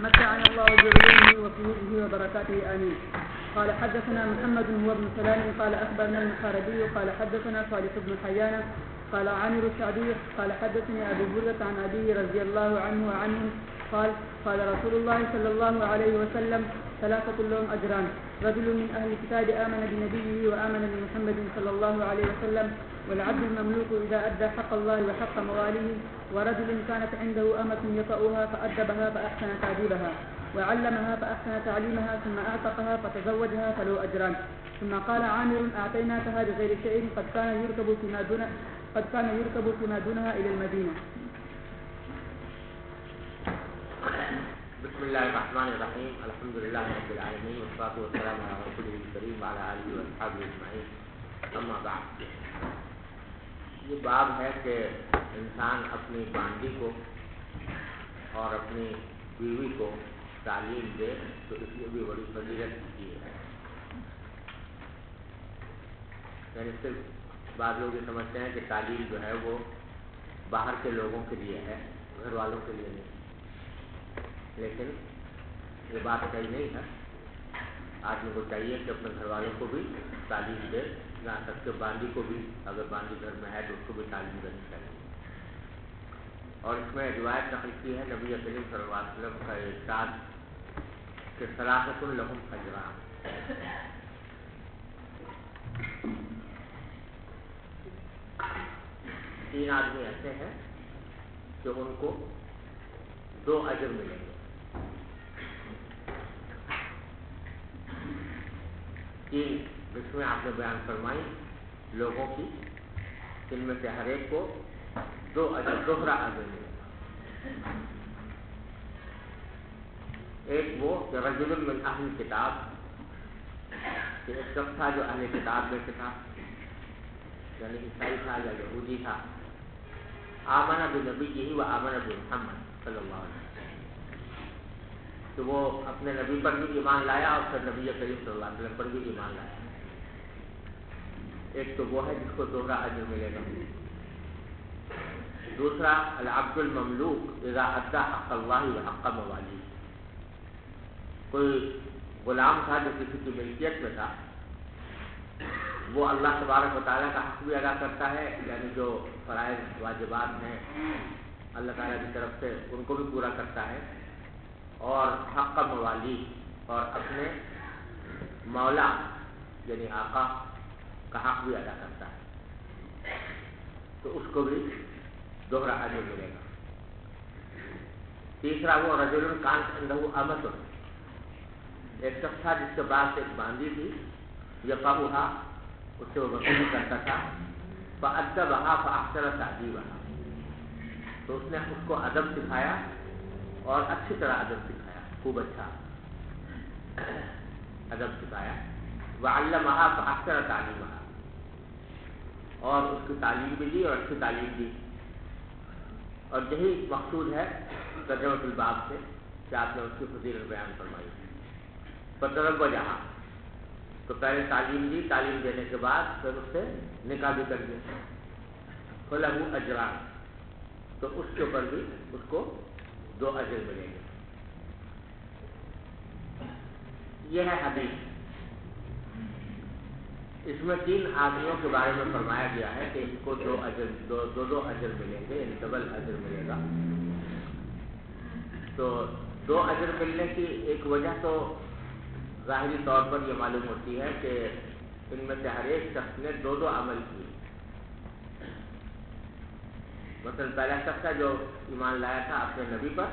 متعنا الله بعلومه وفيوضه وبركاته آمين. قال حدثنا محمد هو ابن سلام قال أخبرنا المحاربي قال حدثنا صالح بن حيان قال عامر الشعبي قال حدثني أبو بردة عن أبيه رضي الله عنه وعنهم قال رسول الله صلى الله عليه وسلم ثلاثة لهم أجران: رجل من أهل الكتاب آمن بنبيه وآمن بمحمد صلى الله عليه وسلم، والعبد المملوك إذا أدى حق الله وحق مواليه، ورجل كانت عنده أمة يطأها فأدبها فأحسن تأديبها، وعلمها فأحسن تعليمها، ثم أعتقها فتزوجها فله أجران. ثم قال عامر: أعطيناكها بغير شيء قد كان يركب فيما دونها إلى المدينة. بسم الله الرحمن الرحیم. الحمد للہ رب العالمین والصلاة والسلام علی رسولہ الکریم وعلی آلہ واصحابہ اجمعین. اما بعد، یہ باب ہے کہ انسان اپنی باندی کو اور اپنی بیوی کو تعلیم دے تو اس میں بھی بڑی فضیلت کی ہے. یعنی صرف بعض لوگ یہ سمجھتے ہیں کہ تعلیم جو ہے وہ باہر کے لوگوں کے لیے ہے، گھر والوں کے لیے نہیں. لیکن یہ بات صحیح نہیں ہے. آدمی کو چاہیے کہ اپنے گھر والوں کو بھی تعلیم دے، یہاں تک کہ باندی کو بھی، اگر باندی گھر میں ہے تو اس کو بھی تعلیم دینی چاہیے. اور اس میں روایت نقل کی ہے نبی کریم صلی اللہ علیہ وسلم کا ارشاد کہ ثلاثۃ لہم اجران. تین آدمی ایسے ہیں کہ ان کو 2 اجر ملیں گے. تین قسمیں آپ نے بیان فرمائی لوگوں کی، جن میں سے ہر ایک کو 2 اجر، دوہرا اجر ملے گا. ایک وہ کہ رجل من اہل کتاب، کہ ایک شخص تھا جو اہل کتاب میں سے تھا، یعنی عیسائی تھا یا یہودی تھا. آمن بنبیہ و آمن بمحمد صلی اللہ علیہ وسلم، تو وہ اپنے نبی پر بھی ایمان لایا اور پھر نبی کریم صلی اللہ علیہ وسلم پر بھی ایمان لایا. ایک تو وہ ہے جس کو دوہرا اجر ملے گا. دوسرا العبد المملوک اذا ادى حق اللہ وحق موالیہ، کوئی غلام تھا جو کسی کی ملکیت میں تھا، وہ اللہ تبارک و تعالیٰ کا حق بھی ادا کرتا ہے، یعنی جو فرائض واجبات ہیں اللہ تعالیٰ کی طرف سے ان کو بھی پورا کرتا ہے، اور حق موالی، اور اپنے مولا یعنی آقا کا حق بھی ادا کرتا ہے، تو اس کو بھی دوہرا اجر ملے گا. تیسرا وہ رجل کانت عنده امۃ، ایک شخص تھا جس کے پاس ایک باندی تھی، یقبھا، اس سے وہ وصولی کرتا تھا، فأدبھا فأحسن تأدیبھا، تو اس نے اس کو ادب سکھایا اور اچھی طرح ادب سکھایا، خوب اچھا ادب سکھایا. وعلمھا فأحسن تعلیمھا، اور اس کی تعلیم بھی دی اور اچھی تعلیم دی. اور یہی مقصود ہے ترجمۃ الباب سے کہ آپ نے اس کی فضیلت بیان فرمائی. فتزوجھا، تو پہلے تعلیم دی، تعلیم دینے کے بعد پھر اس سے نکاح بھی کر دیا. فلہ اجران، تو اس کے اوپر بھی اس کو 2 اجر ملیں گے. یہ ہے حدیث. اس میں 3 آدمیوں کے بارے میں فرمایا گیا ہے کہ ان کو 2 اجر ملیں گے، یعنی ڈبل اجر ملے گا. تو 2 اجر ملنے کی ایک وجہ تو ظاہری طور پر یہ معلوم ہوتی ہے کہ ان میں سے ہر ایک شخص نے 2 عمل کیے. مثلا پہلا شخص ہے جو ایمان لایا تھا اپنے نبی پر،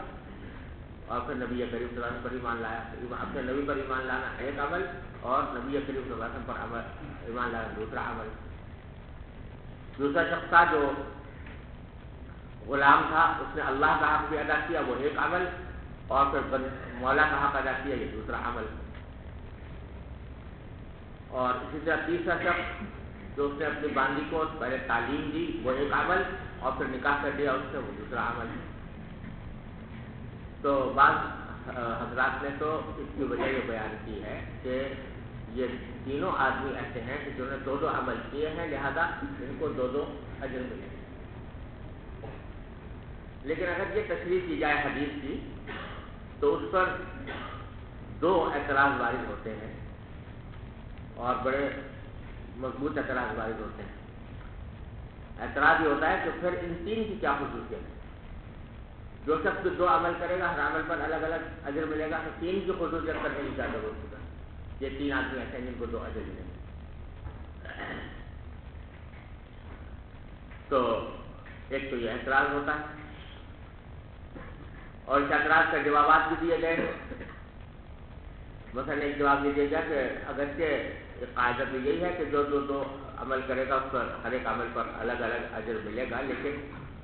اور پھر نبی کریم صلی اللہ علیہ وسلم پر ایمان لایا. اپنے نبی پر ایمان لانا ایک عمل، اور نبی کریم صلی اللہ علیہ وسلم پر ایمان لانا دوسرا عمل. دوسرا شخص تھا جو غلام تھا، اس نے اللہ کا حق بھی ادا کیا، وہ ایک عمل، اور پھر مولا کا حق ادا کیا، یہ دوسرا عمل. اور اسی طرح تیسرا شخص جو اس نے اپنی باندی کو پہلے تعلیم دی، وہ ایک عمل، اور پھر نکاح کر دیا اس سے، وہ دوسرا عمل. تو بعض حضرات نے تو اس کی وجہ یہ بیان کی ہے کہ یہ تینوں آدمی ایسے ہیں کہ جنہوں نے 2 عمل کیے ہیں، لہذا ان کو 2 اجر ملے. لیکن اگر یہ تشریح کی جائے حدیث کی تو اس پر دو اعتراض وارد ہوتے ہیں اور بڑے مضبوط اعتراض وارد ہوتے ہیں. اعتراض یہ ہوتا ہے کہ پھر ان تین کی کیا خصوصیت ہے؟ جو شخص دو عمل کرے گا ہر عمل پر الگ الگ اجر ملے گا، تو تین کی خصوصیت کرنے کی کیا ضرورت ہوگا؟ یہ تین آدمی ایسے ہیں جن کو دو اجر ملیں گے. تو ایک تو یہ اعتراض ہوتا ہے، اور اس اعتراض کا جوابات بھی دیے گئے ہیں. مثلا ایک جواب یہ دیا گیا کہ اگرچہ قاعدہ تو یہی ہے کہ جو دو عمل کرے گا اس پر ہر ایک عمل پر الگ الگ اجر ملے گا، لیکن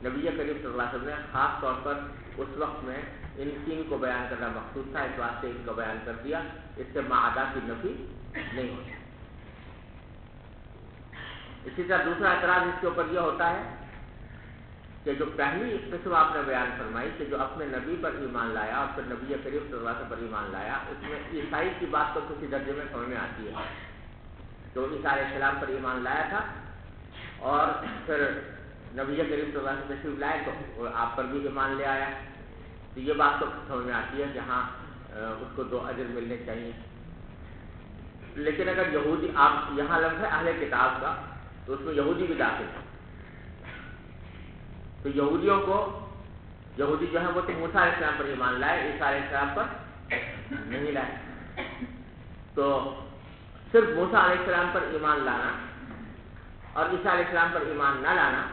نبی کریم صلی اللہ علیہ وسلم نے خاص طور پر اس وقت میں ان تین کو بیان کرنا مقصود تھا، اس واسطے ان کو بیان کر دیا. اس سے معادہ کی نفی نہیں ہوتی. اسی طرح دوسرا اعتراض اس کے اوپر یہ ہوتا ہے کہ جو پہلی قسم آپ نے بیان فرمائی کہ جو اپنے نبی پر ایمان لایا اور پھر نبی کریم صلی اللہ علیہ وسلم پر ایمان لایا، اس میں عیسائی کی بات تو کسی درجے میں سمجھ میں آتی ہے. تو عیسیٰ علیہ السلام پر ایمان لایا تھا اور پھر نبی کریم صلی اللہ علیہ وسلم تشریف لائے تو آپ پر بھی ایمان لے آیا. تو یہ بات تو سمجھ میں آتی ہے کہ ہاں اس کو دو اجر ملنے چاہیے. لیکن اگر یہودی، آپ یہاں لفظ ہے اہل کتاب کا، تو اس میں یہودی بھی داخل ہے. تو یہودیوں کو، یہودی جو ہے وہ تو موسیٰ علیہ السلام پر ایمان لائے، عیسیٰ علیہ السلام پر نہیں لائے. تو صرف موسیٰ علیہ السلام پر ایمان لانا اور عیسیٰ علیہ السلام پر ایمان نہ لانا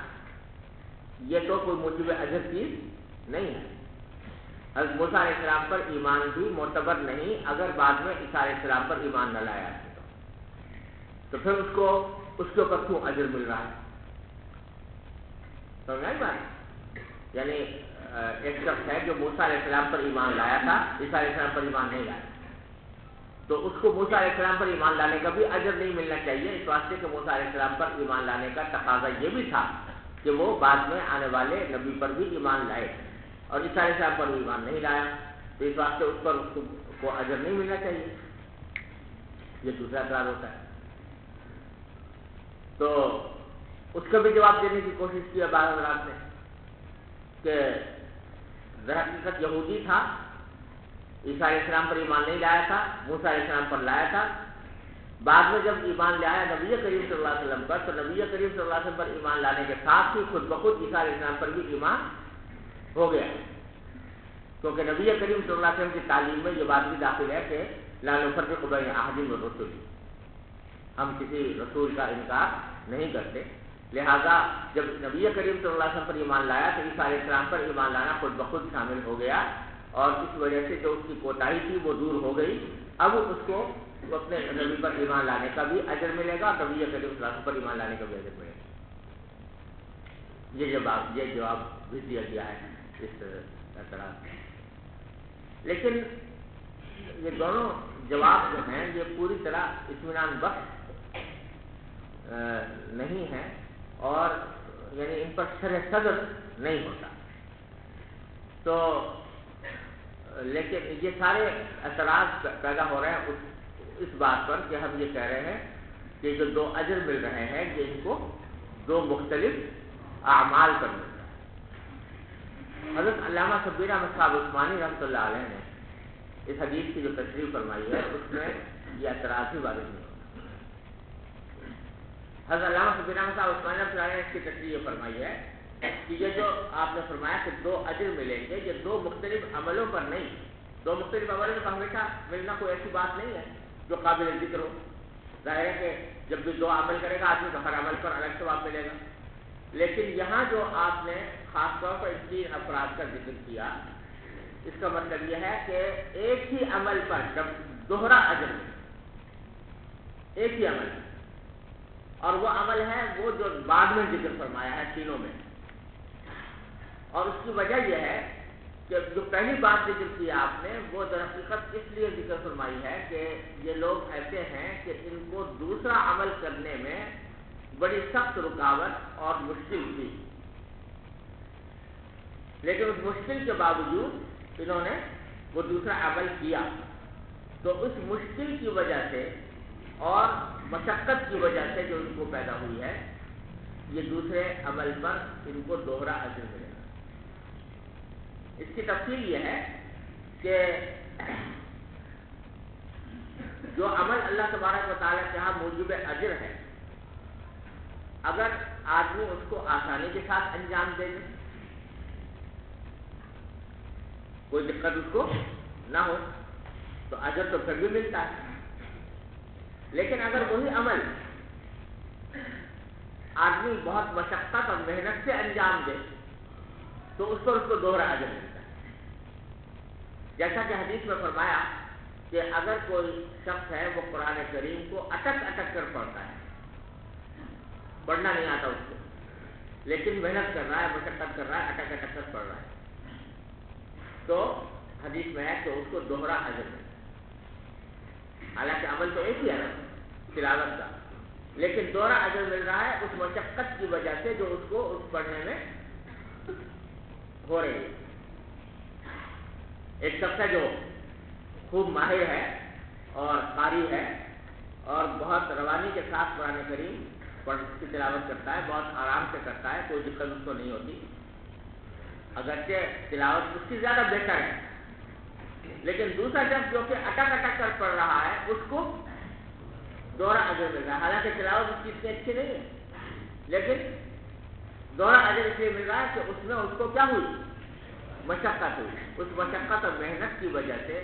یہ تو کوئی موجب اجر چیز نہیں ہے. حضرت موسیٰ علیہ السلام پر ایمان بھی معتبر نہیں اگر بعد میں عیسیٰ علیہ السلام پر ایمان نہ لایا تو پھر اس کے اوپر کیوں اجر مل رہا ہے؟ سمجھ آئی بات؟ یعنی ایک شخص ہے جو موسیٰ علیہ السلام پر ایمان لایا تھا، عیسیٰ علیہ السلام پر ایمان نہیں لایا، تو اس کو موسیٰ علیہ السلام پر ایمان لانے کا بھی اجر نہیں ملنا چاہیے، اس واسطے کہ موسیٰ علیہ السلام پر ایمان لانے کا تقاضا یہ بھی تھا کہ وہ بعد میں آنے والے نبی پر بھی ایمان لائے، اور عیسیٰ علیہ السلام پر ایمان نہیں لایا، تو اس واسطے اس پر کو اجر نہیں ملنا چاہیے. یہ دوسرا اعتراض ہوتا ہے. تو اس کا بھی جواب دینے کی کوشش کی ہے بعض حضرات نے کہ در حقیقت یہودی تھا، عیسیٰ علیہ السلام پر ایمان نہیں لایا تھا، موسیٰ علیہ السلام پر لایا تھا. بعد میں جب ایمان لایا نبی کریم صلی اللہ علیہ وسلم پر، تو نبی کریم صلی اللہ علیہ وسلم پر ایمان لانے کے ساتھ ہی خود بخود عیسیٰ علیہ السلام پر بھی ایمان ہو گیا، کیونکہ نبی کریم صلی اللہ علیہ وسلم کی تعلیم میں یہ بات بھی داخل ہے کہ لا نفرق بین احد من الرسل، ہم کسی رسول کا انکار نہیں کرتے. لہذا جب نبی کریم صلی اللہ علیہ وسلم پر ایمان لایا تو عیسیٰ علیہ السلام پر ایمان لانا خود بخود شامل ہو گیا، اور اس وجہ سے جو اس کی کوتاہی تھی وہ دور ہو گئی. اب اس کو اپنے نبی پر ایمان لانے کا بھی اجر ملے گا، اور نبی کریم صلی اللہ علیہ وسلم پر ایمان لانے کا بھی اجر ملے گا. یہ جواب بھی دیا گیا ہے اس اعتراض میں. لیکن یہ دونوں جواب جو ہیں یہ پوری طرح اطمینان بخش نہیں ہیں، اور یعنی ان پر شرح صدر نہیں ہوتا. تو لیکن یہ سارے اثرات پیدا ہو رہے ہیں اس بات پر کہ ہم یہ کہہ رہے ہیں کہ جو دو اجر مل رہے ہیں یہ ان کو دو مختلف اعمال پر مل رہا ہے. حضرت علامہ شبیر احمد صاحب عثمانی رحمۃ اللہ علیہ نے اس حدیث کی جو تشریح فرمائی ہے اس میں یہ اعتراض ہی وارد نہیں ہوتا. حضرت علامہ شبیر احمد صاحب عثمانی رحمۃ اللہ علیہ نے اس کی تشریح یہ فرمائی ہے کہ یہ جو آپ نے فرمایا کہ دو اجر ملیں گے، یہ دو مختلف عملوں پر نہیں. دو مختلف عملوں کا ہمیشہ ملنا کوئی ایسی بات نہیں ہے جو قابل ذکر ہو. ظاہر ہے کہ جب بھی دو عمل کرے گا آدمی تو ہر عمل پر الگ ثواب ملے گا. لیکن یہاں جو آپ نے خاص طور پر ان تین افراد کا ذکر کیا، اس کا مطلب یہ ہے کہ ایک ہی عمل پر جب دوہرا اجر ایک ہی عمل، اور وہ عمل ہے وہ جو بعد میں ذکر فرمایا ہے تینوں میں. اور اس کی وجہ یہ ہے کہ جو پہلی بات ذکر کی آپ نے وہ در حقیقت اس لیے ذکر فرمائی ہے کہ یہ لوگ ایسے ہیں کہ ان کو دوسرا عمل کرنے میں بڑی سخت رکاوٹ اور مشکل تھی، لیکن اس مشکل کے باوجود انہوں نے وہ دوسرا عمل کیا. تو اس مشکل کی وجہ سے اور مشقت کی وجہ سے جو ان کو پیدا ہوئی ہے، یہ دوسرے عمل پر ان کو دوہرا اجر ملے گا. اس کی تفصیل یہ ہے کہ جو عمل اللہ تبارک و تعالیٰ کے ہاں موجب اجر ہے، اگر آدمی اس کو آسانی کے ساتھ انجام دے دے، کوئی دقت اس کو نہ ہو، تو اجر تو پھر بھی ملتا ہے۔ لیکن اگر وہی عمل آدمی بہت مشقت اور محنت سے انجام دے تو اس پر اس کو دوہرا اجر ملتا ہے۔ جیسا کہ حدیث میں فرمایا کہ اگر کوئی شخص ہے وہ قرآن کریم کو اٹک اٹک کر پڑھتا ہے، پڑھنا نہیں آتا اس کو، لیکن محنت کر رہا ہے، مشقت کر رہا ہے، اٹک اٹک کر پڑھ رہا ہے، تو حدیث میں ہے کہ اس کو دوہرا اجر ملتا ہے۔ حالانکہ عمل تو ایک ہی ہے نا، تلاوت کا، لیکن دوہرا اجر مل رہا ہے اس مشقت کی وجہ سے جو اس کو اس پڑھنے میں ہو رہی ہے۔ ایک شخص ہے جو خوب ماہر ہے اور قاری ہے اور بہت روانی کے ساتھ قرآن کریم کی تلاوت کرتا ہے، بہت آرام سے کرتا ہے، کوئی دقت اس کو نہیں ہوتی، اگرچہ تلاوت اس کی زیادہ بہتر ہے، لیکن دوسرا شخص جو کہ اٹک اٹک کر پڑھ رہا ہے اس کو دوہرا اجر مل رہا ہے۔ حالانکہ تلاوت اس کی اتنی اچھی نہیں ہے، لیکن دوہرا اجر اس لیے مل رہا ہے کہ اس میں اس کو کیا ہوئی؟ مشقت ہوئی، اس مشقت اور محنت کی وجہ سے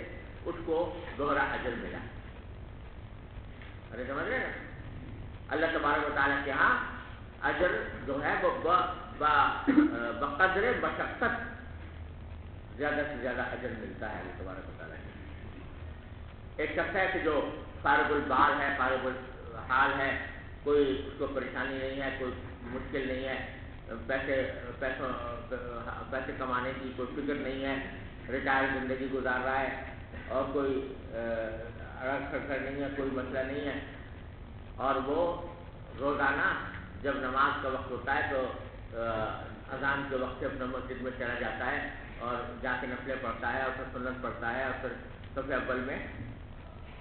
اس کو دوہرا اجر ملا۔ ارے سمجھ رہے ہیں؟ اللہ تبارک و تعالیٰ کے ہاں اجر جو ہے وہ بقدر مشقت زیادہ سے زیادہ اجر ملتا ہے اللہ تبارک و تعالیٰ کے۔ ایک شخص ہے کہ جو فارغ البال ہے، فارغ الحال ہے، کوئی اس کو پریشانی نہیں ہے، کوئی مشکل نہیں ہے، پیسے کمانے کی کوئی فکر نہیں ہے، ریٹائر زندگی گزار رہا ہے اور کوئی اڑگ کھڑکھڑ نہیں ہے، کوئی مسئلہ نہیں ہے، اور وہ روزانہ جب نماز کا وقت ہوتا ہے تو اذان کے وقت سے اپنا مسجد میں چلا جاتا ہے اور جا کے نفلیں پڑھتا ہے اور پھر سنت پڑھتا ہے اور پھر صف اول میں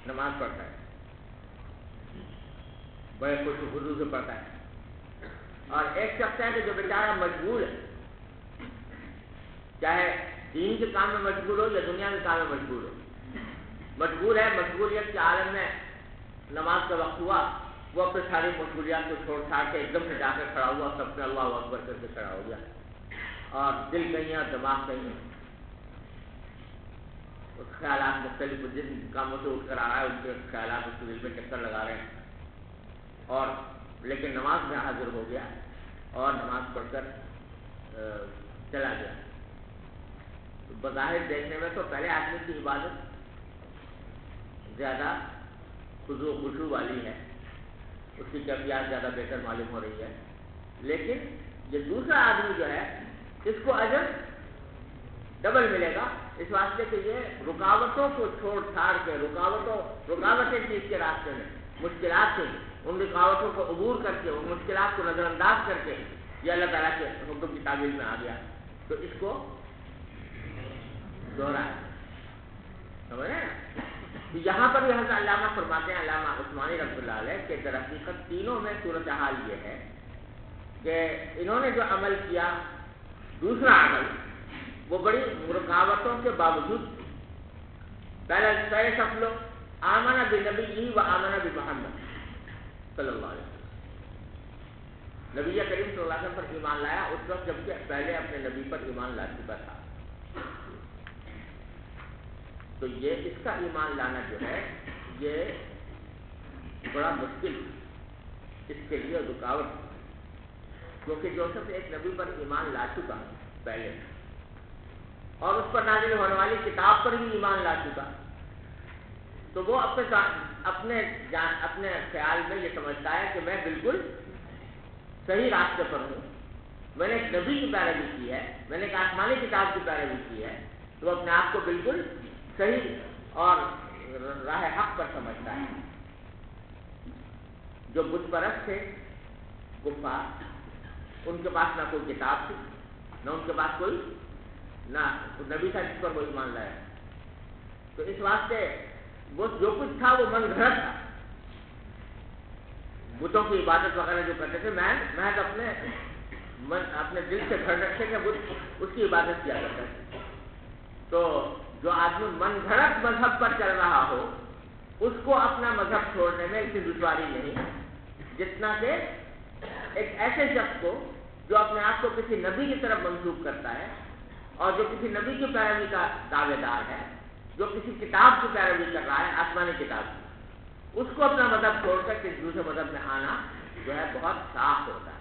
نماز پڑھتا ہے، بڑے خوش خضو سے پڑھتا ہے۔ اور ایک شخص ہے کہ جو بیچارہ مشغول ہے، چاہے دین کے کام میں مشغول ہو یا دنیا کے کام میں مشغول ہو، مشغول ہے، مشغولیت کے عالم میں نماز کا وقت ہوا، وہ اپنے ساری مشغولیات کو چھوڑ چھاڑ کے ایک دم سے جا کر کھڑا ہوا، سب سے اللہ اکبر کر کے کھڑا ہو گیا، اور دل کہیں اور دماغ کہیں، اس خیالات مختلف جن کاموں سے اٹھ کر آ رہا ہے ان کے خیالات اس کے دل میں چکر لگا رہے ہیں، اور لیکن نماز میں حاضر ہو گیا اور نماز پڑھ کر چلا گیا۔ بظاہر دیکھنے میں تو پہلے آدمی کی عبادت زیادہ خضوع و خشوع والی ہے، اس کی کیفیات زیادہ بہتر معلوم ہو رہی ہے، لیکن یہ دوسرا آدمی جو ہے اس کو اجر ڈبل ملے گا، اس واسطے کہ یہ رکاوٹوں کو چھوڑ چھاڑ کے رکاوٹیں تھیں اس کے راستے میں، مشکلات تھیں، ان رکاوٹوں کو عبور کر کے، ان مشکلات کو نظر انداز کر کے یہ اللہ تعالیٰ کے حکم کی تعمیل میں آ گیا، تو اس کو دوہرا ہے۔ سمجھ رہے ہیں؟ یہاں پر بھی حضرت علامہ فرماتے ہیں، علامہ عثمانی رحمۃ اللہ علیہ، کہ در حقیقت تینوں میں صورتحال یہ ہے کہ انہوں نے جو عمل کیا، دوسرا عمل، وہ بڑی رکاوٹوں کے باوجود، پہلے شخص لوگ آمن بنبی و آمن بمحمد صلی اللہ علیہ وسلم، نبی کریم صلی اللہ علیہ وسلم پر ایمان لایا اس وقت جبکہ پہلے اپنے نبی پر ایمان لا چکا تھا، تو یہ اس کا ایمان لانا جو ہے یہ بڑا مشکل، اس کے لیے رکاوٹ، کیونکہ جو شخص ایک نبی پر ایمان لا چکا پہلے اور اس پر نازل ہونے والی کتاب پر بھی ایمان لا چکا، تو وہ اپنے خیال میں یہ سمجھتا ہے کہ میں بالکل صحیح راستے پر ہوں، میں نے ایک نبی کی پیروی کی ہے، میں نے ایک آسمانی کتاب کی پیروی کی ہے، تو وہ اپنے آپ کو بالکل صحیح اور راہ حق پر سمجھتا ہے۔ جو بت پرست تھے کفار، ان کے پاس نہ کوئی کتاب تھی، نہ ان کے پاس کوئی نہ نبی تھا جس پر وہ ایمان لایا، تو اس واسطے وہ جو کچھ تھا وہ من گھڑت تھا، بتوں کی عبادت وغیرہ جو کرتے تھے محض اپنے دل سے گھڑ رکھے کہ بت اس کی عبادت کیا کرتا ہے، تو جو آدمی من گھڑت مذہب پر چل رہا ہو اس کو اپنا مذہب چھوڑنے میں اتنی دشواری نہیں جتنا کہ ایک ایسے شخص کو جو اپنے آپ کو کسی نبی کی طرف منسوب کرتا ہے اور جو کسی نبی کی پیروی کا دعوے دار ہے، جو کسی کتاب کی پیروی کر رہا ہے، آسمانی کتاب کی، اس کو اپنا مذہب چھوڑ کر کسی دوسرے مذہب میں آنا جو ہے بہت صاف ہوتا ہے۔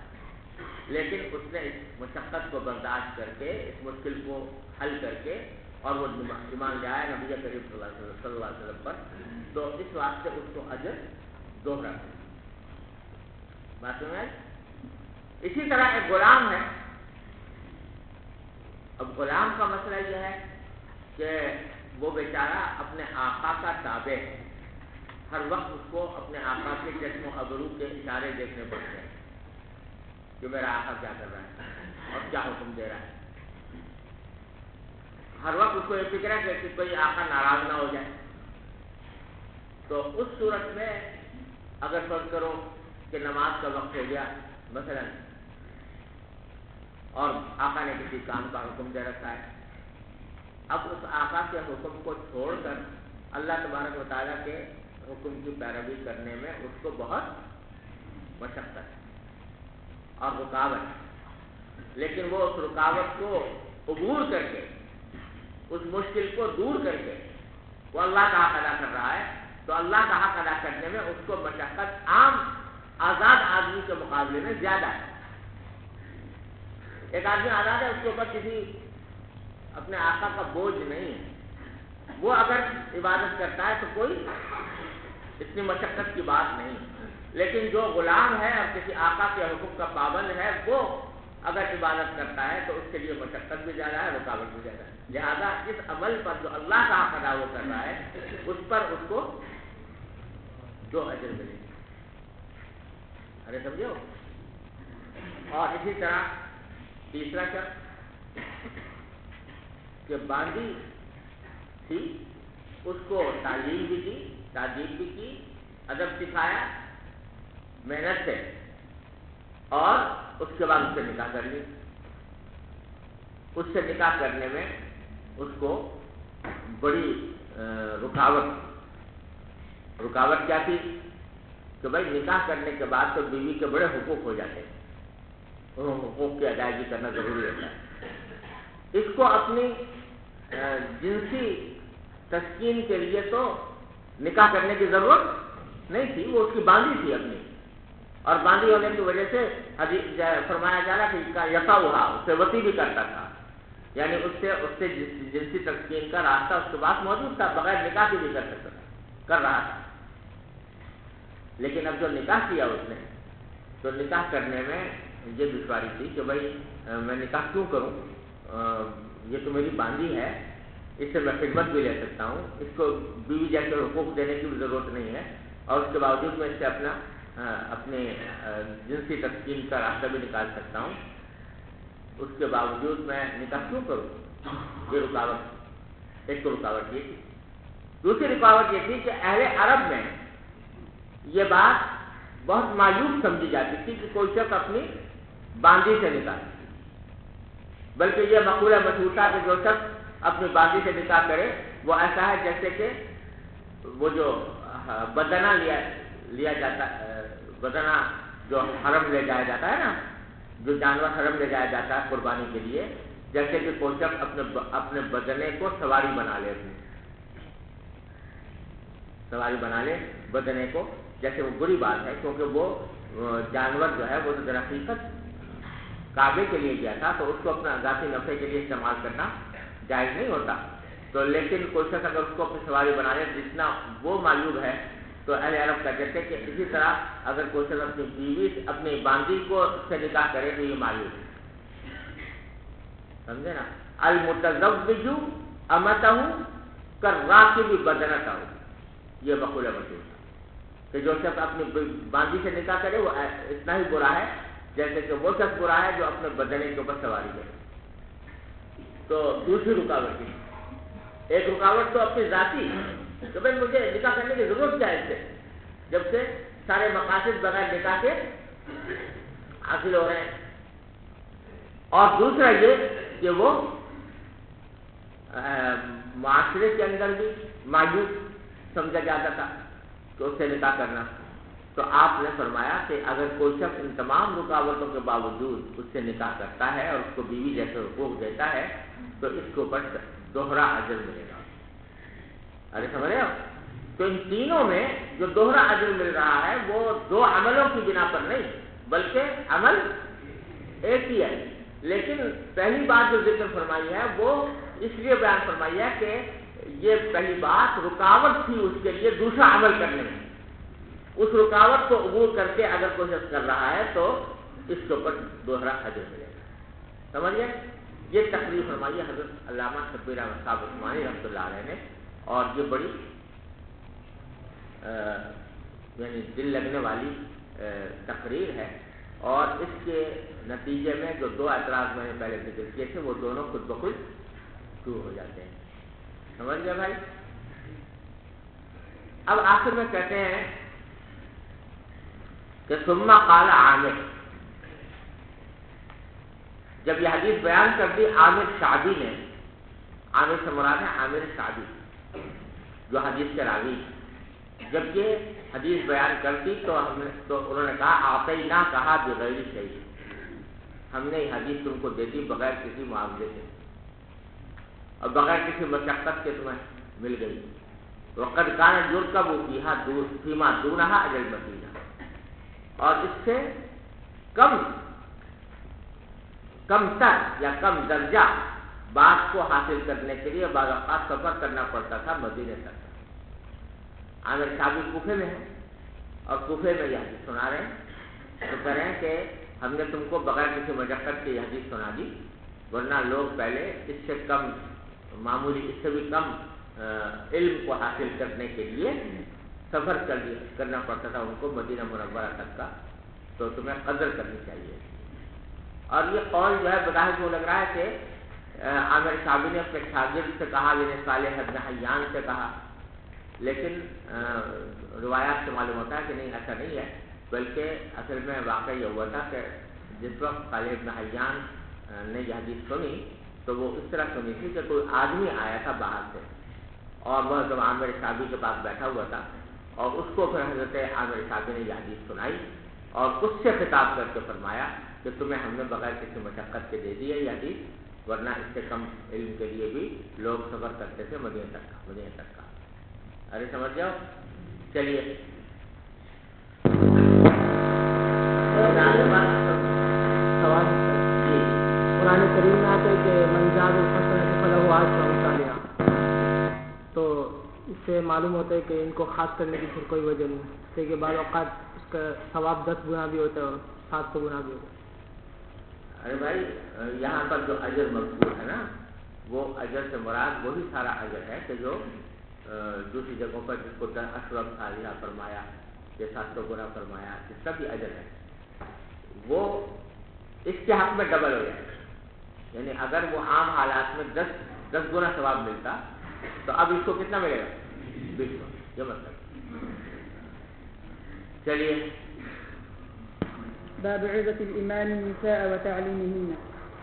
لیکن اس نے اس مشقت کو برداشت کر کے، اس مشکل کو حل کر کے، اور وہ ایمان لے آیا نبی کریم صلی اللہ علیہ وسلم پر، تو اس واسطے اس کو اجر دوہرا ہے۔ بات سمجھ؟ اسی طرح ایک غلام ہے۔ اب غلام کا مسئلہ یہ ہے کہ وہ بیچارہ اپنے آقا کا تابع ہے، ہر وقت اس کو اپنے آقا کے چشم و ابرو کے اشارے دیکھنے پڑتے ہیں کہ میرا آقا کیا کر رہا ہے اور کیا حکم دے رہا ہے۔ ہر وقت اس کو یہ فکر ہے کہ کوئی آقا ناراض نہ ہو جائے۔ تو اس صورت میں اگر فرض کرو کہ نماز کا وقت ہو گیا مثلا، اور آقا نے کسی کام کا حکم دے رکھا ہے، اب اس آقا کے حکم کو چھوڑ کر اللہ تبارک و تعالیٰ کے حکم کی پیروی کرنے میں اس کو بہت مشقت ہے اور رکاوٹ ہے، لیکن وہ اس رکاوٹ کو عبور کر کے، اس مشکل کو دور کر کے وہ اللہ کا حق ادا کر رہا ہے، تو اللہ کا حق ادا کرنے میں اس کو مشقت عام آزاد آدمی کے مقابلے میں زیادہ ہے۔ ایک آدمی آزاد ہے، اس کے اوپر کسی اپنے آقا کا بوجھ نہیں ہے، وہ اگر عبادت کرتا ہے تو کوئی اتنی مشقت کی بات نہیں، لیکن جو غلام ہے اور کسی آقا کے حکم کا پابند ہے، وہ اگر عبادت کرتا ہے تو اس کے لیے مشقت بھی زیادہ ہے، رکاوٹ بھی زیادہ ہے۔ لہذا اس عمل پر جو اللہ کا حق ادا وہ کر رہا ہے، اس پر اس کو جو اجر ملے گا۔ ارے سمجھو؟ اور اسی طرح تیسرا شخص کہ باندھی تھی، اس کو تعلیم بھی کی، تعلیم بھی کی، ادب سکھایا محنت سے، اور اس کے بعد اس سے نکاح کر لی۔ اس سے نکاح کرنے میں اس کو بڑی رکاوٹ کیا تھی کہ بھائی نکاح کرنے کے بعد تو بیوی کے بڑے حقوق ہو جاتے ہیں، حقوق کی ادائیگی کرنا ضروری ہوتا ہے۔ اس کو اپنی جنسی تسکین کے لیے تو نکاح کرنے کی ضرورت نہیں تھی، وہ اس کی باندھی تھی اپنی، اور باندھی ہونے کی وجہ سے فرمایا جا رہا کہ اس کا یقا ہوا، اس سے وصی بھی کرتا تھا، یعنی اس سے جنسی تسکین کا راستہ اس کے پاس موجود تھا، بغیر نکاح کی بھی کر رہا تھا۔ لیکن اب جو نکاح کیا اس نے، تو نکاح کرنے میں یہ دشواری تھی کہ بھائی میں نکاح کیوں کروں، یہ تو میری باندھی ہے، اس سے میں خدمت بھی لے سکتا ہوں، اس کو بیوی جیسے حقوق دینے کی بھی ضرورت نہیں ہے، اور اس کے باوجود میں اس سے اپنے جنسی تسکین کا راستہ بھی نکال سکتا ہوں، اس کے باوجود میں نکاح کیوں کروں؟ یہ رکاوٹ، ایک تو رکاوٹ یہ تھی۔ دوسری رکاوٹ یہ تھی کہ اہل عرب میں یہ بات بہت معیوب سمجھی جاتی تھی کہ کوئی شخص اپنی باندھی سے نکاح، بلکہ یہ مقولہ مشہور تھا کہ جو شخص اپنی باندھی سے نکاح کرے وہ ایسا ہے جیسے کہ وہ جو بدنہ لیا جاتا، بدنہ جو حرم لے جایا جاتا ہے نا، جو جانور حرم لے جایا جاتا ہے قربانی کے لیے، جیسے کہ کوئی شخص اپنے بدنے کو سواری بنا لے، سواری بنا لے بدنے کو، جیسے وہ بری بات ہے، کیونکہ وہ جانور جو ہے وہ تو در حقیقت کعبے کے لیے گیا تھا، تو اس کو اپنا ذاتی نفع کے لیے استعمال کرنا جائز نہیں ہوتا۔ تو لیکن کوئی شخص اگر اس کو اپنی سواری بنا لے جتنا وہ معیوب ہے، تو اہل عرب کا کہتے ہیں کہ اسی طرح اگر کوئی شخص اپنی بیوی اپنی باندھی کو سے نکاح کرے تو یہ معیوب ہے، سمجھے نا؟ المتزوج امتہ کالراکب بدنتہ، یہ مقولہ مشہور ہے کہ جو شخص اپنی باندھی سے نکاح کرے وہ اتنا ہی برا ہے جیسے کہ وہ شخص برا ہے جو اپنے بدنے کے اوپر سواری کرے۔ تو دوسری رکاوٹ کی، ایک رکاوٹ تو اپنی ذاتی کہ بھائی مجھے نکاح کرنے کی ضرورت کیا ہے اس سے، جب سے سارے مقاصد بغیر نکاح کے حاصل ہو رہے ہیں، اور دوسرا یہ کہ وہ معاشرے کے اندر بھی مایوس سمجھا جاتا تھا کہ اس سے نکاح کرنا، تو آپ نے فرمایا کہ اگر کوئی شخص ان تمام رکاوٹوں کے باوجود اس سے نکاح کرتا ہے اور اس کو بیوی جیسے حقوق دیتا ہے تو اس کے اوپر دوہرا اجر ملے گا۔ ارے سمجھ رہے ہو؟ تو ان تینوں میں جو دوہرا اجر مل رہا ہے وہ دو عملوں کی بنا پر نہیں بلکہ عمل ایک ہی ہے، لیکن پہلی بات جو ذکر فرمائی ہے وہ اس لیے بیان فرمائی ہے کہ یہ پہلی بات رکاوٹ تھی اس کے لیے دوسرا عمل کرنے میں، اس رکاوٹ کو عبور کر کے اگر کوئی شخص کر رہا ہے تو اس کے اوپر دوہرا اجر ملے گا۔ سمجھ گئے؟ یہ تقریر فرمائی ہے حضرت علامہ شبیر احمد صاحب عثمانی رحمۃ اللہ علیہ نے، اور یہ بڑی یعنی دل لگنے والی تقریر ہے، اور اس کے نتیجے میں جو دو اعتراض میں نے پہلے ذکر کیے تھے وہ دونوں خود بخود شروع ہو جاتے ہیں۔ سمجھ گئے بھائی؟ اب آخر میں کہتے ہیں کہ ثم قال عامر، جب یہ حدیث بیان کر دی عامر شعبی نے، عامر سے مراد ہے عامر شعبی جو حدیث کے راوی، جب یہ حدیث بیان کرتی تو انہوں نے کہا اعطینا کہا بغیر شیء، ہم نے یہ حدیث تم کو دے دی بغیر کسی معاوضے کے اور بغیر کسی مشقت کے تمہیں مل گئی۔ وقد كان يركب فيما دونها اجل المدینہ، اور اس سے کم تر یا کم درجہ بات کو حاصل کرنے کے لیے بعض اوقات سفر کرنا پڑتا تھا مدینے تک۔ عامر شعبی کوفے میں ہے اور کوفے میں یہ حدیث سنا رہے ہیں، تو کہہ رہے ہیں کہ ہم نے تم کو بغیر کسی مشقت کے یہ حدیث سنا دی، ورنہ لوگ پہلے اس سے کم معمولی اس سے بھی کم علم کو حاصل کرنے کے لیے سفر کرنا پڑتا تھا ان کو مدینہ منورہ تک کا، تو تمہیں قدر کرنی چاہیے۔ اور یہ قول جو ہے بظاہر کو لگ رہا ہے کہ عامر شعبی نے اپنے شاگرد سے کہا، یعنی صالح بن حیان سے کہا، لیکن روایات سے معلوم ہوتا ہے کہ نہیں ایسا نہیں ہے، بلکہ اصل میں واقعہ یہ ہوا تھا کہ جس وقت صالح بن حیان نے یہ حدیث سنی تو وہ اس طرح سنی تھی کہ کوئی آدمی آیا تھا باہر سے اور وہ جب عامر شعبی کے پاس بیٹھا ہوا تھا، اور اس کو پھر حضرت عامر شعبی نے یہ حدیث سنائی اور اس سے خطاب کر کے فرمایا کہ تمہیں ہم نے بغیر کسی مشقت کے دے دی ہے یہ حدیث، ورنہ اس سے کم علم کے لیے بھی لوگ سفر کرتے تھے مدینہ تک کا۔ ارے سمجھ جاؤ؟ چلیے قرآن کریم میں آتے کہ منزاد الحسنۃ فلہ عشر امثالها، تو اس سے معلوم ہوتا ہے کہ ان کو خاص کرنے کی پھر کوئی وجہ نہیں، اس سے کہ بعض اوقات اس کا ثواب 10 گنا بھی ہوتا ہے اور 700 گنا بھی ہوتا ہے۔ ارے بھائی یہاں پر جو اجر مذکور ہے نا، وہ اجر سے مراد وہی سارا اجر ہے کہ جو دوسری جگہوں پر جس کو 10 اشرف صالحہ فرمایا یا 700 گنا فرمایا، جس کا بھی اجر ہے وہ اس کے حق میں ڈبل ہو جائے، یعنی اگر وہ عام حالات میں 10 گنا ثواب ملتا تو اب اس کو کتنا ملے گا؟ 20 گنا، یہ مطلب۔ چلیے باب عظة الإمام النساء وتعليمهن.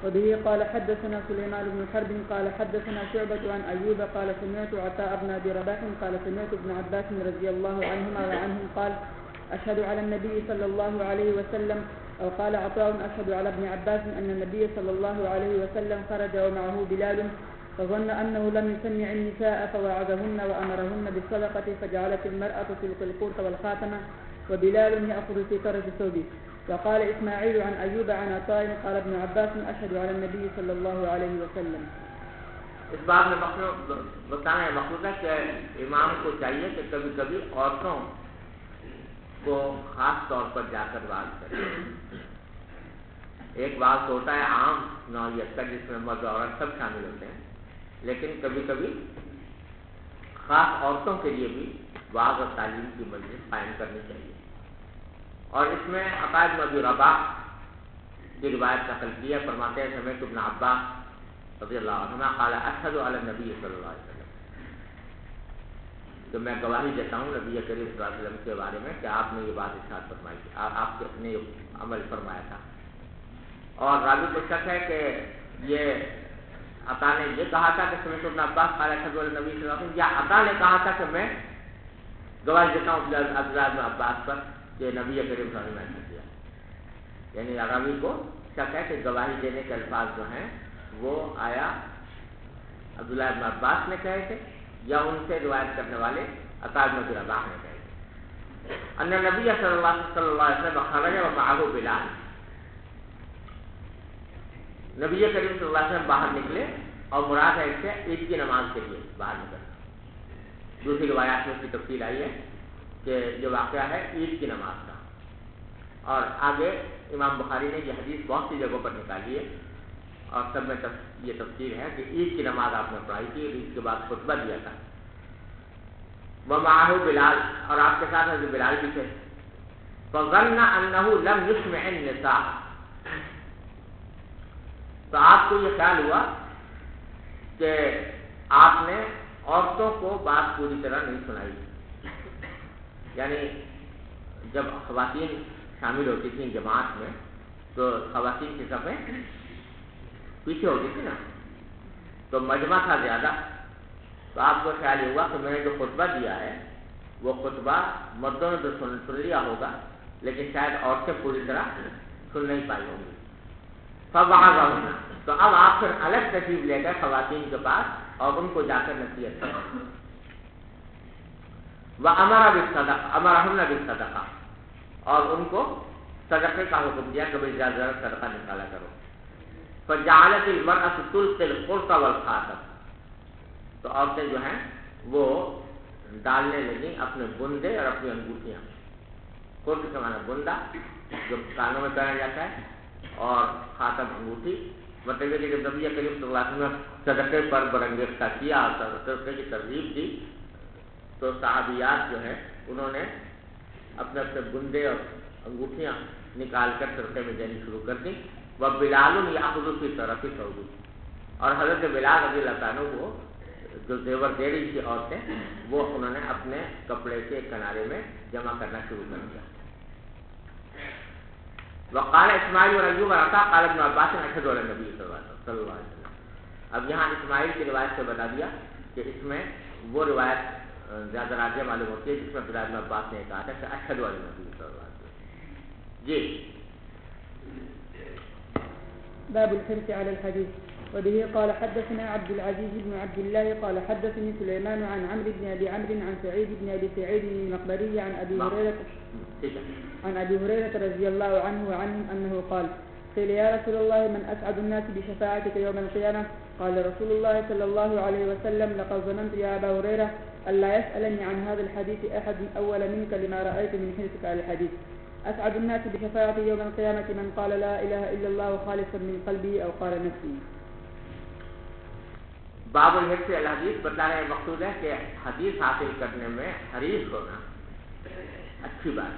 وبه قال حدثنا سليمان بن حرب قال حدثنا شعبة عن أيوب قال سمعت عطاء بن أبي رباح قال سمعت ابن عباس رضي الله عنهما وعنهم قال أشهد على النبي صلى الله عليه وسلم، أو قال عطاء أشهد على ابن عباس أن النبي صلى الله عليه وسلم خرج ومعه بلال فظن أنه لم يسمع النساء فوعظهن وأمرهن بالصدقة فجعلت المرأة تلقي القرط والخاتمة وبلال يأخذ في طرف ثوبه. وقال إسماعيل عن أيوب عن عطاء قال ابن عباس أشهد على النبي صلى الله عليه وسلم. اس بات میں بتانا ہے مقصود ہے کہ امام کو چاہیے کہ کبھی کبھی عورتوں کو خاص طور پر جا کر واز کرے۔ ایک واز ہوتا ہے عام نوعیت کا جس میں مرد اور عورت سب شامل ہوتے ہیں، لیکن کبھی کبھی خاص عورتوں کے لیے بھی واز اور تعلیم کی مجلس قائم کرنی چاہیے۔ اور اس میں عطاء بن ابی رباح کی روایت نقل کی ہے، فرماتے ہیں سمعت ابن عباس رضی اللہ عنہما قال اشهد علی النبی صلی اللہ علیہ وسلم، تو میں گواہی دیتا ہوں نبی کریم صلی اللہ علیہ وسلم کے بارے میں کہ آپ نے یہ بات ارشاد فرمائی تھی، آپ نے یہ عمل فرمایا تھا۔ اور راوی کو شک ہے کہ یہ عطا نے یہ کہا تھا کہ سمعت ابن عباس قال اشهد ان نبی صلی اللہ علیہ وسلم، یا عطا نے کہا تھا کہ میں گواہی دیتا ہوں عبداللہ بن عباس پر کہ نبی کریم صلی اللہ علیہ وسلم نے کیا. یعنی راوی کو شک ہے کہ گواہی دینے کے الفاظ جو ہیں وہ آیا عبداللہ بن عباس نے کہے تھے یا ان سے روایت کرنے والے عطا بن رباح نے کہے تھے. ان نبی صلی اللہ علیہ وسلم خرج ومعه بلال، نبی کریم صلی اللہ علیہ وسلم باہر نکلے اور مراد ہے اس سے عید کی نماز کے لیے باہر نکلنا. دوسری روایات میں اس کی تفصیل آئی ہے کہ جو واقعہ ہے عید کی نماز کا. اور آگے امام بخاری نے یہ حدیث بہت سی جگہوں پر نکالی ہے اور سب میں یہ تفصیل ہے کہ عید کی نماز آپ نے پڑھائی تھی، عید کے بعد خطبہ دیا تھا. ومعه بلال، اور آپ کے ساتھ حضرت بلال بھی تھے. فظن انه لم يسمع النساء، تو آپ کو یہ خیال ہوا کہ آپ نے عورتوں کو بات پوری طرح نہیں سنائی. یعنی جب خواتین شامل ہوتی تھیں جماعت میں تو خواتین کی صفیں پیچھے ہوتی تھی نا، تو مجمع تھا زیادہ. تو آپ کو خیال یہ ہوا کہ میں نے جو خطبہ دیا ہے وہ خطبہ مردوں نے تو سن لیا ہوگا لیکن شاید عورتیں پوری طرح سن نہیں پائی ہوں گی. فبعضهن، تو اب آپ پھر الگ تشریف لے گئے خواتین کے پاس اور ان کو جا کر نصیحت کریں. امرهن بالصدقہ، اور ان کو صدقے کا حکم دیا کہ بھائی زیادہ صدقہ نکالا کرو. فجعلت المرأة تلقي القرط والخاتم، تو عورتیں جو ہیں وہ ڈالنے لگیں اپنے بندے اور اپنی انگوٹھیاں. قرط کا معنی بندہ جو کانوں میں پہنا جاتا ہے اور خاتم انگوٹھی. مطلب یہ کہ جب نبی کریم صلی اللہ علیہ وسلم نے صدقے پر برانگیختہ کیا اور صدقے کی ترغیب دی تو صحابیات جو ہیں انہوں نے اپنے اپنے بندے اور انگوٹھیاں نکال کر صدقے میں دینی شروع کر دی. وبلال یاخذ فی طرف ثوبہ، اور حضرت بلال رضی اللہ عنہ کو جو زیور دے رہی تھی عورتیں وہ انہوں نے اپنے کپڑے کے کنارے میں جمع کرنا شروع کر دیا. وقال اسماعیل ایوب عطا قال ابن عباس اشهد ان النبی صلی اللہ علیہ وسلم. اب یہاں اسماعیل کی روایت سے بتا دیا کہ اس میں وہ روایت زیادہ راجح معلوم ہوتی ہے جس میں عبداللہ ابن عباس نے کہا تھا کہ اشهد ان النبی صلی اللہ علیہ وسلم. جی باب الحرص على الحديث. وبه قال حدثنا عبد العزيز بن عبد الله قال حدثني سليمان عن عمرو بن ابي عمرو عن سعيد بن ابي سعيد المقبري عن ابي هريره رضي الله عنه وعنهم انه قال قيل يا رسول الله من اسعد الناس بشفاعتك يوم القيامه؟ قال رسول الله صلى الله عليه وسلم لقد ظننت يا ابا هريره الا يسالني عن هذا الحديث احد اول منك لما رايت من حرصك على الحديث. اسعد الناس بشفاعتي يوم القيامه من قال لا اله الا الله خالصا من قلبه او قال نفسي. باب الحرص علی الحدیث بتلا رہے مقصود ہے کہ حدیث حاصل کرنے میں حریص ہونا اچھی بات.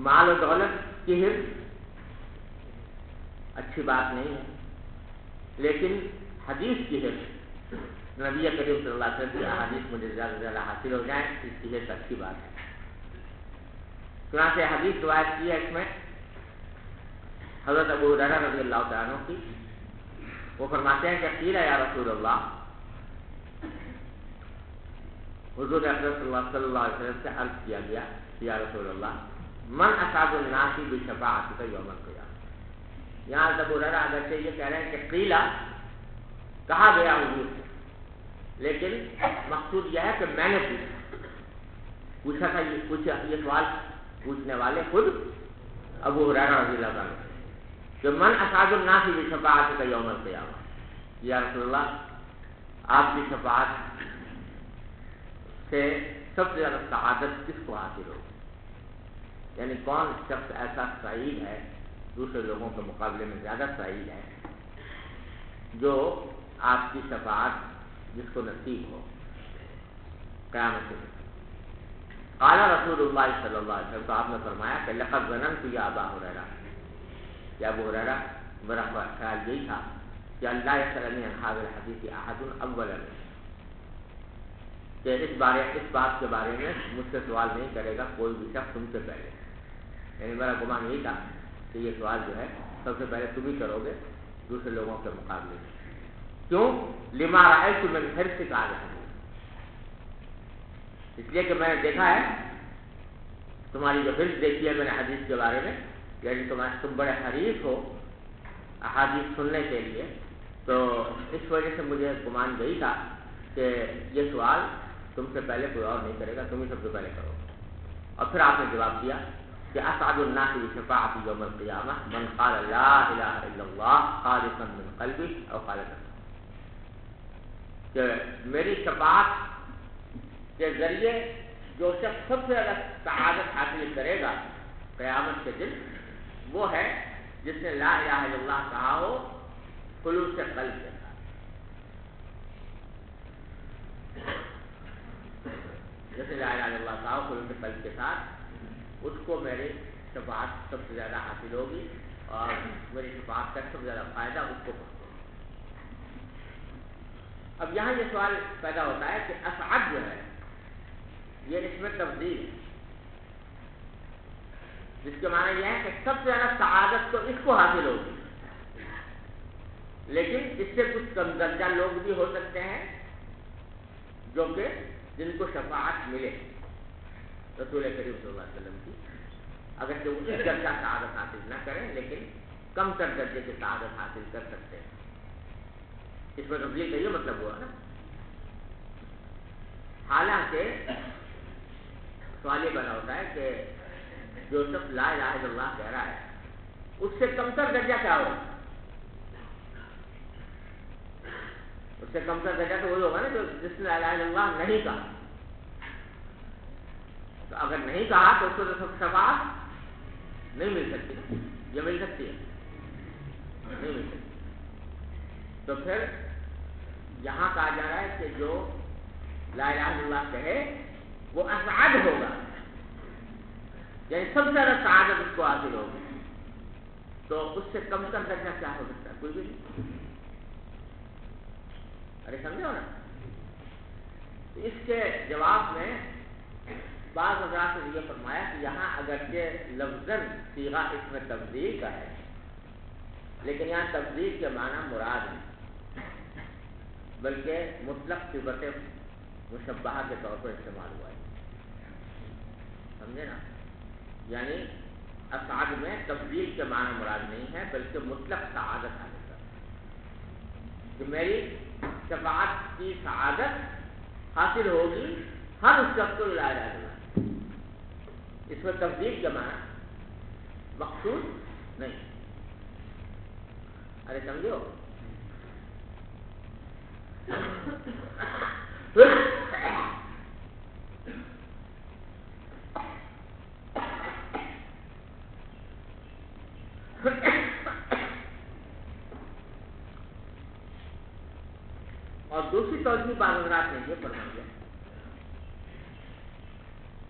مال و دولت کی حرص اچھی بات نہیں ہے، لیکن حدیث کی حرص نبی کریم صلی اللہ علیہ وسلم کی احادیث مجھے زیادہ سے زیادہ حاصل ہو جائیں اس کی حرص اچھی بات ہے. چنانچہ حدیث روایت کی ہے اس میں حضرت ابو ہریرہ رضی اللہ تعالیٰ عنہ کی. وہ فرماتے ہیں کہ قیل یا رسول اللہ، حضور اکرم صلی اللہ علیہ وسلم سے عرض کیا گیا یا رسول اللہ من اسعد الناس بشفاعتک یوم القیامہ. یہاں ابو ہریرہ اگرچہ یہ کہہ رہے ہیں کہ قیل کہا گیا حضور سے، لیکن مقصود یہ ہے کہ میں نے پوچھا تھا. یہ سوال پوچھنے والے خود ابو ہریرہ رضی اللہ عنہ کہ من اسعد الناس بشفاعتک یوم القیامہ، یا رسول اللہ آپ کی شفاعت سے سب سے زیادہ سعادت کس کو حاصل ہوگی؟ یعنی کون شخص ایسا سعید ہے دوسرے لوگوں کے مقابلے میں زیادہ سعید ہے جو آپ کی شفاعت جس کو نصیب ہو قیامت میں. قال رسول اللہ صلی اللہ علیہ وسلم، تو آپ نے فرمایا کہ لقد ظننت یا ابا ہریرہ، یا ابو ہریرہ میرا خیال یہی تھا کہ اللہ یسألنی عن هذا الحدیث احد اولا، کہ اس بات کے بارے میں مجھ سے سوال نہیں کرے گا کوئی بھی شخص تم سے پہلے. یعنی میرا گمان یہی تھا کہ یہ سوال جو ہے سب سے پہلے تم ہی کرو گے دوسرے لوگوں کے مقابلے میں. کیوں؟ لما رأیت من حرصک علی الحدیث، اس لیے کہ میں نے دیکھا ہے تمہاری جو حرص دیکھی ہے میں نے حدیث کے بارے میں، یعنی تم بڑے حریص ہو احادیث سننے کے لیے. تو اس وجہ سے مجھے گمان یہی تھا کہ یہ سوال تم سے پہلے کوئی اور نہیں کرے گا، تم ہی سب سے پہلے کرو. اور پھر آپ نے جواب دیا کہ اسعد الناس بشفاعت یوم القیامہ من قال لا الہ الا اللہ خالصا من قلبہ او قال کہ میری شفاعت کے ذریعے جو شخص سب سے زیادہ سعادت حاصل کرے گا قیامت کے دن وہ ہے جس نے لا الہ الا اللہ کہا ہو خلوص قلب کے ساتھ. جیسے لا الہ الا اللہ کہا ہو خلوص قلب کے ساتھ، اس کو میری شفاعت سب سے زیادہ حاصل ہوگی اور میری شفاعت کا سب سے زیادہ فائدہ اس کو پہنچے گا. اب یہاں یہ سوال پیدا ہوتا ہے کہ اسعد جو ہے یہ اس میں تفضیل ہے، جس کے معنی یہ ہے کہ سب سے زیادہ سعادت تو اس کو حاصل ہوگی، لیکن اس سے کچھ کم درجہ لوگ بھی ہو سکتے ہیں جو کہ جن کو شفاعت ملے رسول کریم صلی اللہ علیہ وسلم کی، اگر کہ وہ اس درجہ سعادت حاصل نہ کریں لیکن کم تر درجے کی سعادت حاصل کر سکتے ہیں. اس میں تفضیل کا یہ مطلب ہوا نا. حالانکہ سوال یہ بنا ہوتا ہے کہ جو شخص لا الہ الا اللہ کہہ رہا ہے اس سے کم تر درجہ کیا ہوگا؟ اس سے کم تر درجہ تو وہی ہوگا نا جو جس نے لا الہ الا اللہ نہیں کہا. تو اگر نہیں کہا تو اس کو تو شفاعت نہیں مل سکتی، یہ مل سکتی ہے نہیں مل سکتی. تو پھر یہاں کہا جا رہا ہے کہ جو لا الہ الا اللہ کہے وہ اسعد ہوگا، یعنی سب سے زیادہ سعادت اس کو حاصل ہوگی. تو اس سے کم تر درجہ کیا ہو سکتا ہے؟ کوئی بھی نہیں. ارے سمجھے ہو نا. اس کے جواب میں بعض حضرات نے یہ فرمایا کہ یہاں اگرچہ لفظاً صیغہ اس میں تفضیل کا ہے لیکن یہاں تفضیل کے معنی مراد نہیں بلکہ مطلق صفت مشبہہ کے طور پر استعمال ہوا ہے. سمجھے نا؟ یعنی اسعد میں تفضیل کے معنی مراد نہیں ہے بلکہ مطلق سعادت حاصل کر کہ میری شفاعت کی سعادت حاصل ہوگی ہر اس شخص کو لا الہ الا اللہ. اس میں تفضیل کے معنی مقصود نہیں. ارے سمجھو. اور دوسری توجہ بعض حضرات نے یہ فرمایا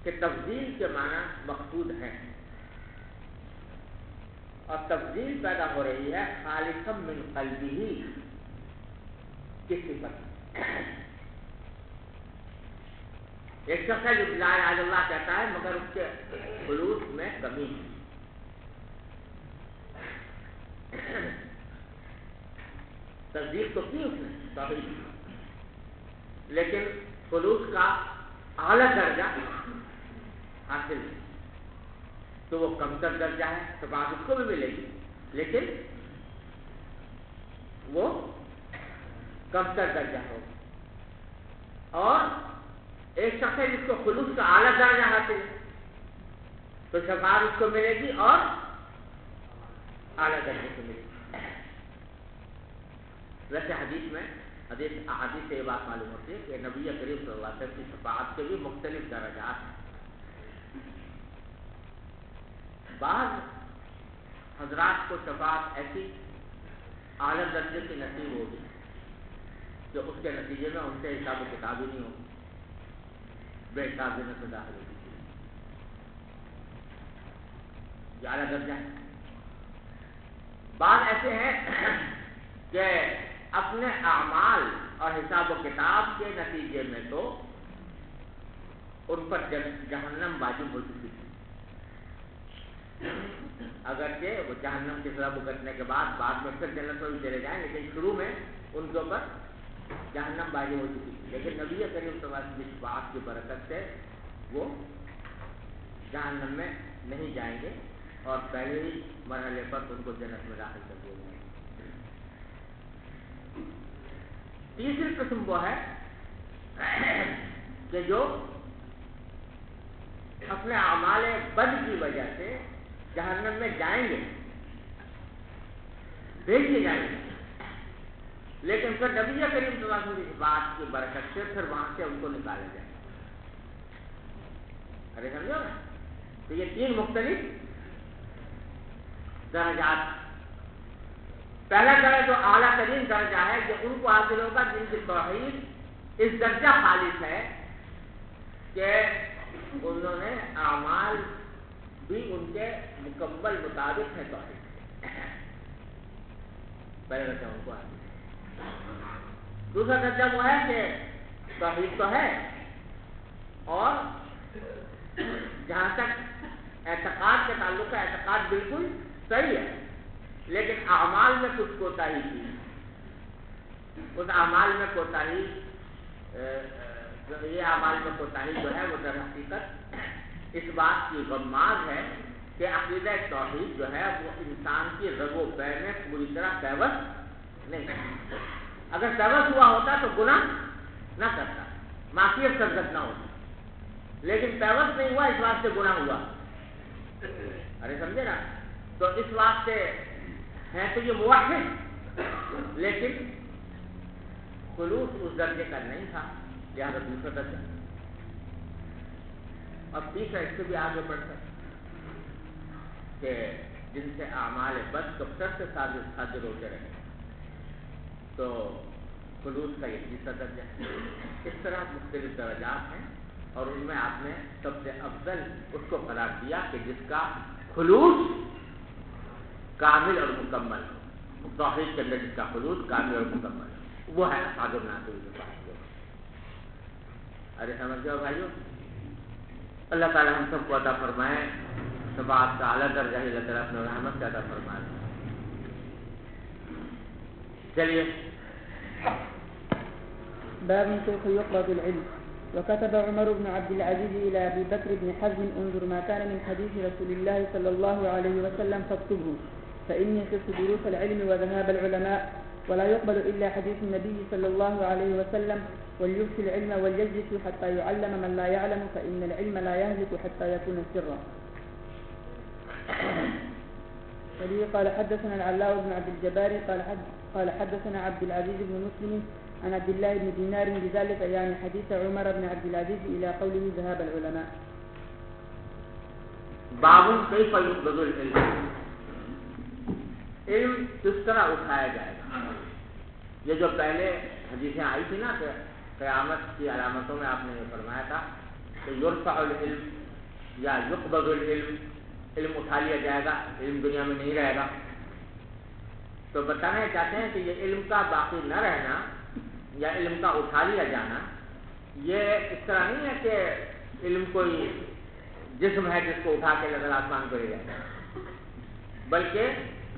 کہ تفضیل کے معنی مقصود ہے اور تفضیل پیدا ہو رہی ہے خالصا من قلبہ کی صفت. ایک شخص ہے جو لا الہ الا اللہ کہتا ہے مگر اس کے خلوص میں کمی ہے. تصدیق تو کی اس نے توحید لیکن خلوص کا اعلیٰ درجہ حاصل ہے تو وہ کم تر درجہ ہے. شفاعت اس کو بھی ملے گی لیکن وہ کم تر درجہ ہوگا. اور ایک شخص ہے جس کو خلوص کا اعلیٰ درجہ حاصل ہے تو شفاعت اس کو ملے گی اور اعلیٰ درجے سے ملے گی. ویسے حدیث احادیث سے یہ بات معلوم ہوتی ہے کہ نبی کریم صلی اللہ علیہ وسلم کی شفاعت کے بھی مختلف درجات ہیں. بعض حضرات کو شفاعت ایسی اعلیٰ درجے کی نصیب ہوگی کہ اس کے نتیجے میں ان سے حساب و کتاب ہی نہیں ہوگی، بے حساب دینے سے داخل ہوگی. یہ اعلیٰ درجہ ہے. بعض ایسے ہیں کہ اپنے اعمال اور حساب و کتاب کے نتیجے میں تو ان پر جہنم واجب ہو چکی تھی اگرچہ وہ جہنم کی طرف بھگتنے کے بعد میں پھر جنت میں بھی چلے جائیں، لیکن شروع میں ان کے اوپر جہنم بازی ہو چکی تھی، لیکن نبی کریم صلی اللہ علیہ وسلم کی بات کی برکت سے وہ جہنم میں نہیں جائیں گے اور پہلے ہی مرحلے پر ان کو جنت میں داخل کر دیا جائے گا۔ تیسری قسم وہ ہے کہ جو اپنے اعمال بد کی وجہ سے جہنم میں جائیں گے، بھیجے جائیں گے، لیکن پھر نبی کریم صلی اللہ علیہ وسلم کی بات کی برکت سے پھر وہاں سے ان کو نکالا جائے گا۔ ارے سمجھو نا، تو یہ تین مختلف درجات۔ پہلا درجہ جو اعلیٰ ترین درجہ ہے کہ ان کو حاصل ہوگا جن کی توحید اس درجہ خالص ہے کہ انہوں نے اعمال بھی ان کے مکمل مطابق ہے توحید۔ پہلا درجہ ان کو حاصل ہے۔ دوسرا درجہ وہ ہے کہ توحید تو ہے اور جہاں تک اعتقاد کے تعلق ہے اعتقاد بالکل صحیح ہے، لیکن اعمال میں کچھ کوتاہی کی، اس اعمال میں کوتاہی، یہ اعمال میں کوتاہی جو ہے وہ در حقیقت اس بات کی غماز ہے کہ عقیدہ توحید جو ہے وہ انسان کی رگ و پے میں پوری طرح پیوست نہیں ہے۔ اگر پیوست ہوا ہوتا تو گناہ نہ کرتا، معصیت سرزد نہ ہوتی، لیکن پیوست نہیں ہوا اس واسطے گناہ ہوا۔ ارے سمجھے نا، تو اس واسطے ہے تو یہ موحد، لیکن خلوص اس درجے کا نہیں تھا، لہٰذا دوسرا درجہ۔ اور تیسرا اس سے بھی آگے بڑھ کر کہ جن سے اعمال بد کثرت سے صادر ہوتے رہے، تو خلوص کا یہ تیسرا درجہ ہے۔ اس طرح مختلف درجات ہیں اور ان میں آپ نے سب سے افضل اس کو قرار دیا کہ جس کا خلوص کامل اور مکمل ہو، توحید کے اندر جس کا خلوص کامل اور مکمل ہو، وہ ہے اصحاب الناصر کے پاس۔ ارے سمجھ جاؤ بھائیو، اللہ تعالی ہم سب کو عطا فرمائے شفاعت کا اعلیٰ درجہ، اللہ تعالیٰ اپنے رحمت سے عطا فرمائے۔ چلیے، باب كيف يقبض العلم. وكتب عمر بن عبد العزيز إلى أبي بكر بن حزم انظر ما كان من حديث رسول الله صلى الله عليه وسلم فاكتبه فإني خفت دروس العلم وذهاب العلماء ولا يقبل إلا حديث النبي صلى الله عليه وسلم وليخفي العلم وليجلس حتى يعلم من لا يعلم فإن العلم لا يهلك حتى يكون سرا. قال حدثنا العلاء بن عبد الجبار قال حدثنا عبد العزيز بن مسلم عن عبد الله بن دينار بذلك يعني حديث عمر بن عبد العزيز إلى قوله ذهاب العلماء. باب كيف يقبض العلم، علم کس طرح اٹھایا جائے گا۔ یہ جو پہلے حدیثیں آئی تھی نا کہ قیامت کی علامتوں میں آپ نے یہ فرمایا تھا کہ یرفع العلم یا یقبض العلم، علم اٹھا لیا جائے گا، علم دنیا میں نہیں رہے گا۔ تو بتانا چاہتے ہیں کہ یہ علم کا باقی نہ رہنا یا علم کا اٹھا لیا جانا یہ اس طرح نہیں ہے کہ علم کوئی جسم ہے جس کو اٹھا کے نظر آسمان کو لے جائے، بلکہ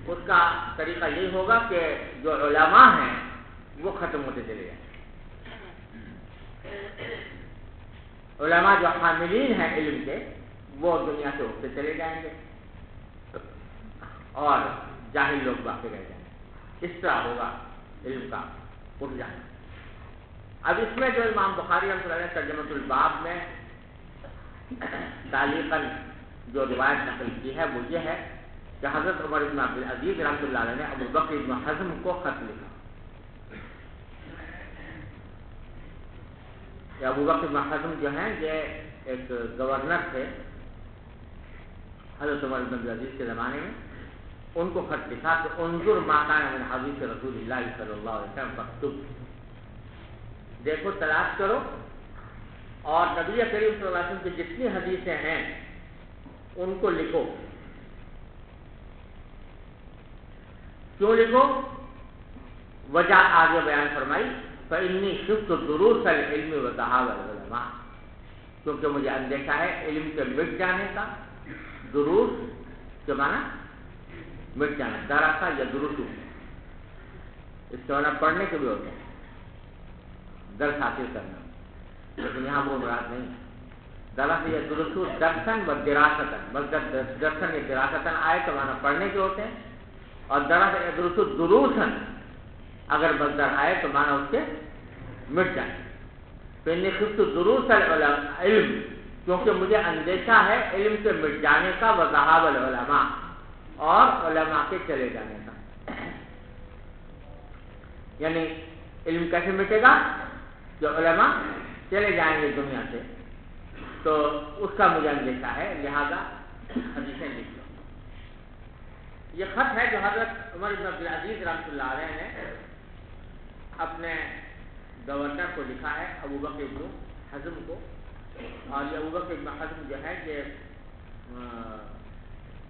اس کا طریقہ یہی ہوگا کہ جو علماء ہیں وہ ختم ہوتے چلے جائیں۔ علماء جو حاملین ہیں علم کے وہ دنیا سے اٹھتے چلے جائیں گے اور جاہل لوگ باقی رہ جائیں گے۔ اس طرح ہوگا علم کا اٹھ جانا۔ اب اس میں جو امام بخاری رحمۃ اللہ علیہ ترجمۃ الباب میں تعلیقاً جو روایت نقل کی ہے وہ یہ ہے کہ حضرت عمر بن عبد العزیز رحمۃ اللہ علیہ نے ابو بکر بن حزم کو خط لکھا۔ یہ ابو بکر بن حزم جو ہیں یہ ایک گورنر تھے حضرت عمر بن عبد العزیز کے زمانے میں، ان کو خط لکھا کہ انظر ما کان من حدیث رسول اللہ صلی اللہ علیہ وسلم فاکتب، دیکھو تلاش کرو اور نبی کریم صلی اللہ علیہ وسلم کی جتنی حدیثیں ہیں ان کو لکھو۔ کیوں لکھو؟ وجہ آگے بیان فرمائی، فإنی خفت دروس العلم وذهاب العلماء، کیونکہ مجھے اندیشہ ہے علم کے مٹ جانے کا، دروس کے معنی مٹ جانا، درسا یا درسو، اس کے معنی پڑھنے کے بھی ہوتے ہیں، درس حاصل کرنا، لیکن یہاں وہ مراد نہیں ہے۔ درس یا درسو درسن و دراستن، مصدر درسن یا دراستن آئے تو معنی پڑھنے کے ہوتے ہیں، اور درس یا درسو دروسن اگر مصدر آئے تو معنی اس کے مٹ جائے۔ فإني خفت دروس العلم، کیونکہ مجھے اندیشہ ہے علم کے مٹ جانے کا، وذهاب العلماء، اور علماء کے چلے جانے کا۔ یعنی علم کیسے مٹے گا؟ جو علماء چلے جائیں گے دنیا سے، تو اس کا مجھے اندیشہ ہے، لہذا حدیثیں لکھ لو۔ یہ خط ہے جو حضرت عمر بن عبدالعزیز رحمۃ اللہ علیہ نے اپنے گورنر کو لکھا ہے، ابو بکر بن حزم کو، اور یہ ابو بکر بن حزم جو ہے یہ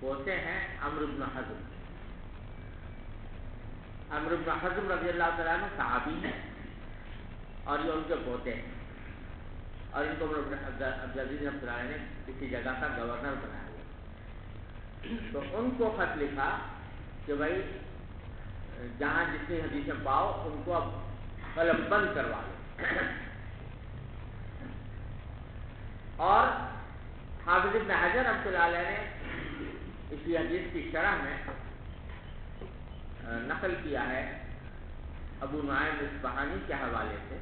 پوتے ہیں عمرو بن حزم۔ عمرو بن حزم رضی اللہ تعالیٰ عنہ صحابی ہیں، اور یہ ان کے پوتے ہیں، اور ان کو عمر بن عبدالعزیز رحمۃ اللہ علیہ نے کسی جگہ کا گورنر بنایا ہوا، تو ان کو خط لکھا کہ بھائی جہاں جتنی حدیثیں پاؤ ان کو اب قلم بند کروا لو۔ اور حافظ ابن حجر رحمۃ اللہ علیہ نے اسی حدیث کی شرح میں نقل کیا ہے ابو نعیم اصفہانی کے حوالے سے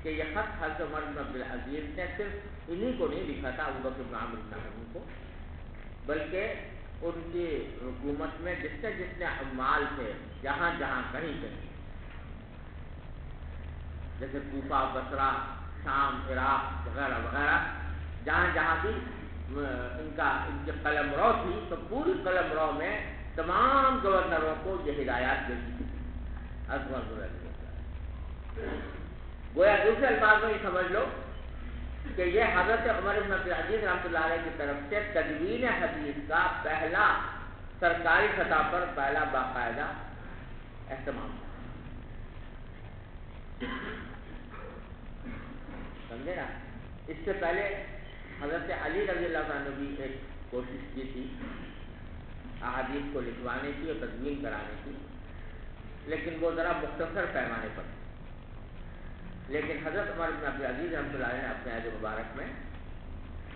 کہ یہ خط حضرت عمر بن عبدالعزیز نے صرف انہی کو نہیں لکھا تھا، ابو بکر بن عامر بن حزم کو، بلکہ ان کی حکومت میں جتنے عمال تھے، جہاں جہاں کہیں کہیں، جیسے کوفہ، بصرہ، شام، عراق وغیرہ وغیرہ، جہاں جہاں بھی ان کی قلم رو تھی، تو پوری قلم رو میں تمام گورنروں کو یہ ہدایات بھیجی تھی۔ گویا دوسرے الفاظ میں یہ سمجھ لو کہ یہ حضرت عمر بن عبدالعزیز رحمۃ اللہ علیہ کی طرف سے تدوین حدیث کا پہلا سرکاری سطح پر پہلا باقاعدہ اہتمام، سمجھے نا؟ اس سے پہلے حضرت علی رضی اللہ عنہ نے بھی ایک کوشش کی تھی احادیث کو لکھوانے کی اور تدوین کرانے کی، لیکن وہ ذرا مختصر پیمانے پر، لیکن حضرت عمر بن عبدالعزیز رحمۃ اللہ علیہ نے اپنے عہد مبارک میں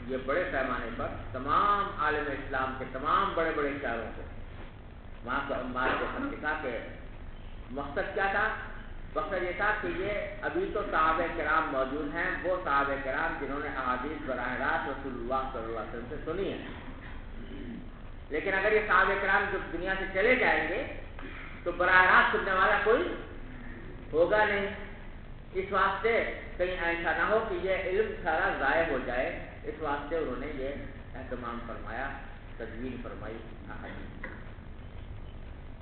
یہ بڑے پیمانے پر تمام عالم اسلام کے تمام بڑے بڑے شاعروں کو وہاں کے عمال کو خط لکھا کہ مقصد کیا تھا؟ مقصد یہ تھا کہ یہ ابھی تو صحابہ کرام موجود ہیں، وہ صحابہ کرام جنہوں نے احادیث براہ راست رسول اللہ صلی اللہ علیہ وسلم سے سنی ہے، لیکن اگر یہ صحابہ کرام جب دنیا سے چلے جائیں گے تو براہ راست سننے والا کوئی ہوگا نہیں، اس واسطے کہیں ایسا نہ ہو کہ یہ علم سارا ضائع ہو جائے، اس واسطے انہوں نے یہ اہتمام فرمایا، تدوین فرمائی احادیث۔